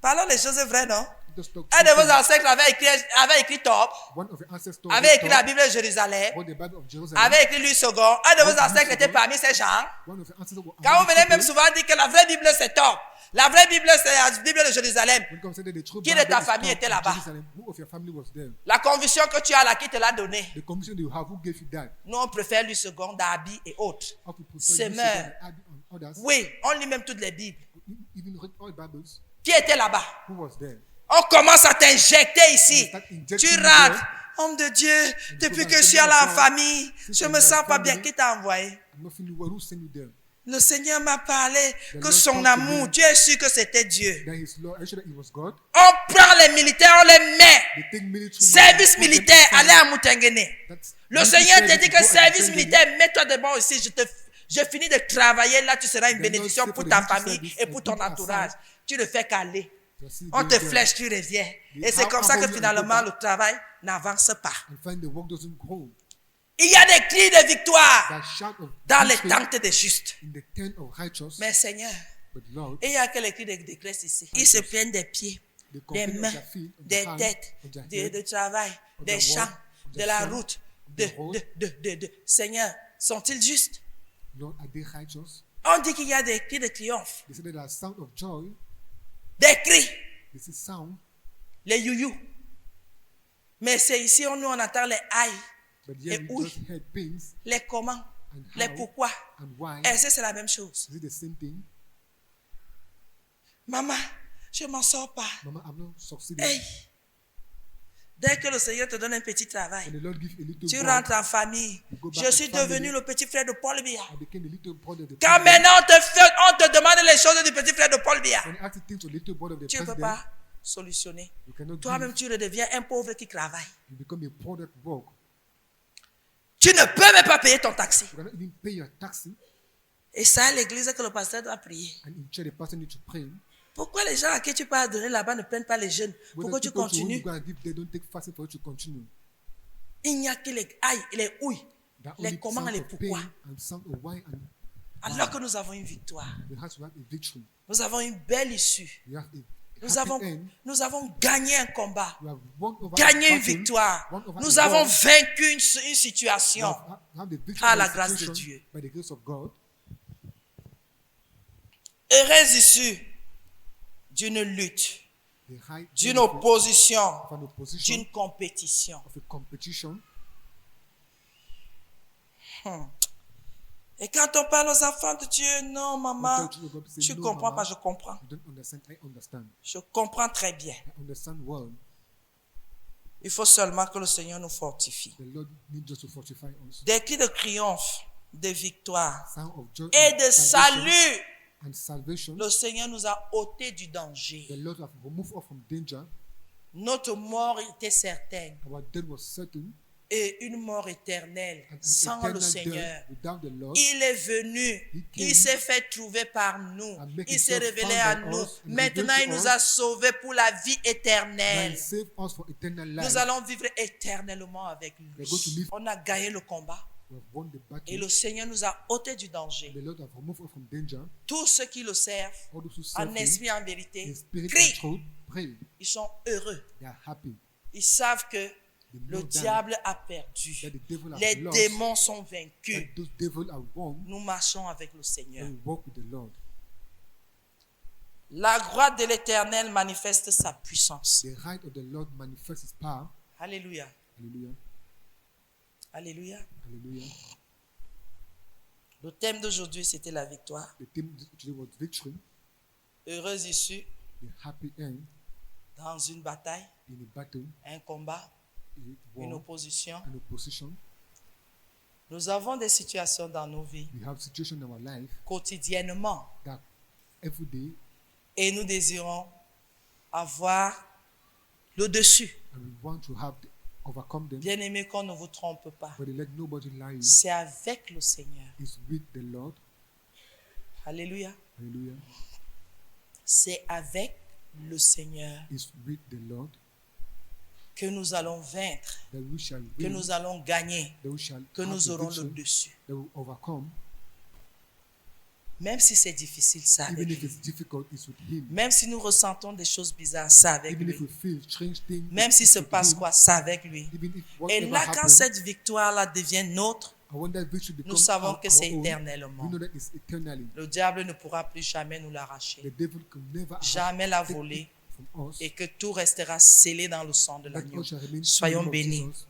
Parlons des choses vraies, non? Just talk Un de vos something. ancêtres avait écrit Top, One of your ancestors avait écrit la wrote Bible de Jérusalem, the Bible of Jerusalem. avait écrit Louis II. Un de vos Louis ancêtres II. était parmi ces gens. One of your ancestors were Quand vous among venez même people. souvent dire que la vraie Bible c'est Top, la vraie Bible c'est la Bible de Jérusalem. When God said that the true Qui de Bible ta is famille found était in là-bas? Jerusalem, who of your family was there? La conviction que tu as là, qui te l'a donnée? The commission that you have, who gave you that? Nous, on préfère Louis II, Darby et autres. How to prefer C'est you meurt. and add on others? Oui, on lit même toutes les Bibles. even read all Bibles. Qui était là-bas? Who was there? On commence à t'injecter ici. Start Tu injecting you rentres. there. Homme de Dieu, depuis go que back je suis to allé en God. famille, Since je I'm me in sens my pas bien. family. Qui t'a envoyé? I'm not feeling well. Who sent you there? Le Seigneur m'a parlé que Lord son talked to amour, me. Dieu est sûr que c'était Dieu. That his Lord. Are you sure that it was God? On prend les militaires, on les met. They take military. Service men and put them militaire, aside. allez à Moutengene. That's- Le military Seigneur te service dit is que go and service attend militaire, mets-toi devant ici. Je finis de travailler là, tu seras une The Lord bénédiction said pour for the ta military famille service et and pour ton put aside. entourage. Tu ne fais qu'aller. Just see On them te there flèche, tu reviens. They Et c'est comme ça how que you finalement and le go travail n'avance pas. and find the work doesn't grow. Il y a des cris de victoire That shout of dans les victory tentes des justes. in the tent of righteous. Mais Seigneur, But Lord, et il y a que les cris de détresse ici. Ils se plaignent des pieds, they des complain of mains, their feet, of des their hands, têtes, of their de head, travail, of des their champs, work, of de their la farm, route. of the road. Seigneur, sont-ils justes? Lord, are they righteous? On dit qu'il y a des cris de triomphe, They say that there are sound of joy. des cris, They say sound. les youyou. Mais c'est ici où nous on entend les aïe, But here Et we oui. just heard things les comment, and les how pourquoi. and why. Est-ce que c'est la même chose? Is it the same thing? Maman, je m'en sors pas. Mama, I'm not succeeding. Hey. Dès que le Seigneur te donne un petit And travail, the Lord give a little tu work. rentres en famille. go back Je to suis family. devenu le petit frère de Paul Biya. I became the little brother of the Quand president. maintenant on te demande les choses du petit frère de Paul Biya, When I ask the things of little brother of the tu ne peux president, pas solutionner. you cannot Toi-même, give. tu redeviens un pauvre qui travaille. You become a product work. Tu ne peux même pas payer ton taxi. You cannot even pay your taxi. Et ça, à l'église que le pasteur doit prier. And in church, the pastor needs to pray. Pourquoi les gens à qui tu peux donner là-bas ne prennent pas les jeunes? But Pourquoi the tu people to whom continues? you go and give, they don't take fasting for you to continue. Il n'y a que les aïe et les ouïes, That les only comment et sound les of pourquoi. pain and sound of why and Alors que nous avons une victoire. there has to have a victory. Nous avons une belle issue. You have a happy end. Nous avons gagné un combat, You have won over gagné a une battle, victoire. won over Nous a avons war. vaincu une You situation. have the victory Par of la the grâce de situation Dieu. by the grace of God. Heureuse issue d'une lutte, The high d'une benefit opposition, of an opposition, d'une compétition. of a competition. Et quand on parle aux enfants de Dieu, non, maman, When children of God say, tu "No, comprends Mama, pas, je comprends. You don't understand. I understand. Je comprends très bien. I understand well. Il faut seulement que le Seigneur nous fortifie. The Lord needs just to fortify us. Des cris de triomphe, de victoire Sound of joy et and de salvation. salut. And salvation. Le Seigneur nous a ôtés du danger. The Lord have removed us from danger. Notre mort était certaine Our death was certain. et une mort éternelle And an sans le eternal Seigneur. death without the Lord. Il est venu, He came il s'est fait trouver par nous, and make il s'est himself révélé found à by nous. us and Maintenant, revealed il to nous us. a sauvés pour la vie And éternelle. save us for eternal life. Nous allons vivre éternellement avec lui. We're going to live. On a gagné le combat We have won the battle. et le Seigneur nous a ôtés du danger. The Lord have removed us from danger. Tous ceux qui le servent, All those who serve en Him, esprit et en vérité, in spirit and crient. truth, pray. Ils sont heureux. They are happy. Ils savent que They le know that diable a perdu. the devil has Les lost. démons sont vaincus. And those devils are won. Nous marchons avec le Seigneur. And we walk with the Lord. La gloire de l'Éternel manifeste sa puissance. The right of the Lord manifests His power. Alléluia. Hallelujah. Alléluia. Hallelujah. Le thème d'aujourd'hui, c'était la victoire. The theme today was victory. Heureuse issue The happy end dans une bataille, in a battle, un combat, in a une war, opposition. an opposition. Nous avons des situations dans nos vies We have situations in our life quotidiennement that every day, et nous désirons avoir le dessus. and we want to have overcome them. Bien aimé, qu'on ne vous trompe pas. But let nobody lie you. C'est avec le Seigneur. It's with the Lord. Alléluia. Hallelujah. C'est avec le Seigneur It's with the Lord que nous allons vaincre, that we shall que win, nous allons gagner, that we shall que have nous the aurons le victory, dessus. that we overcome. Même si c'est difficile, ça avec Even if lui. it's difficult, it's with Him. Même si nous ressentons des choses bizarres, ça avec Even if lui. we feel strange things, Même s'il it's se with passe Him. quoi, ça avec lui. Even if Et whatever là, quand happens, cette victoire-là devient nôtre, and when that victory nous becomes savons our que c'est own, éternellement. we know that it's eternally. Le diable ne pourra plus jamais nous l'arracher, The devil can never jamais la take voler, it from us. et que tout restera scellé dans le sang de That l'agneau. all shall remain Soyons in the name of bénis. Jesus.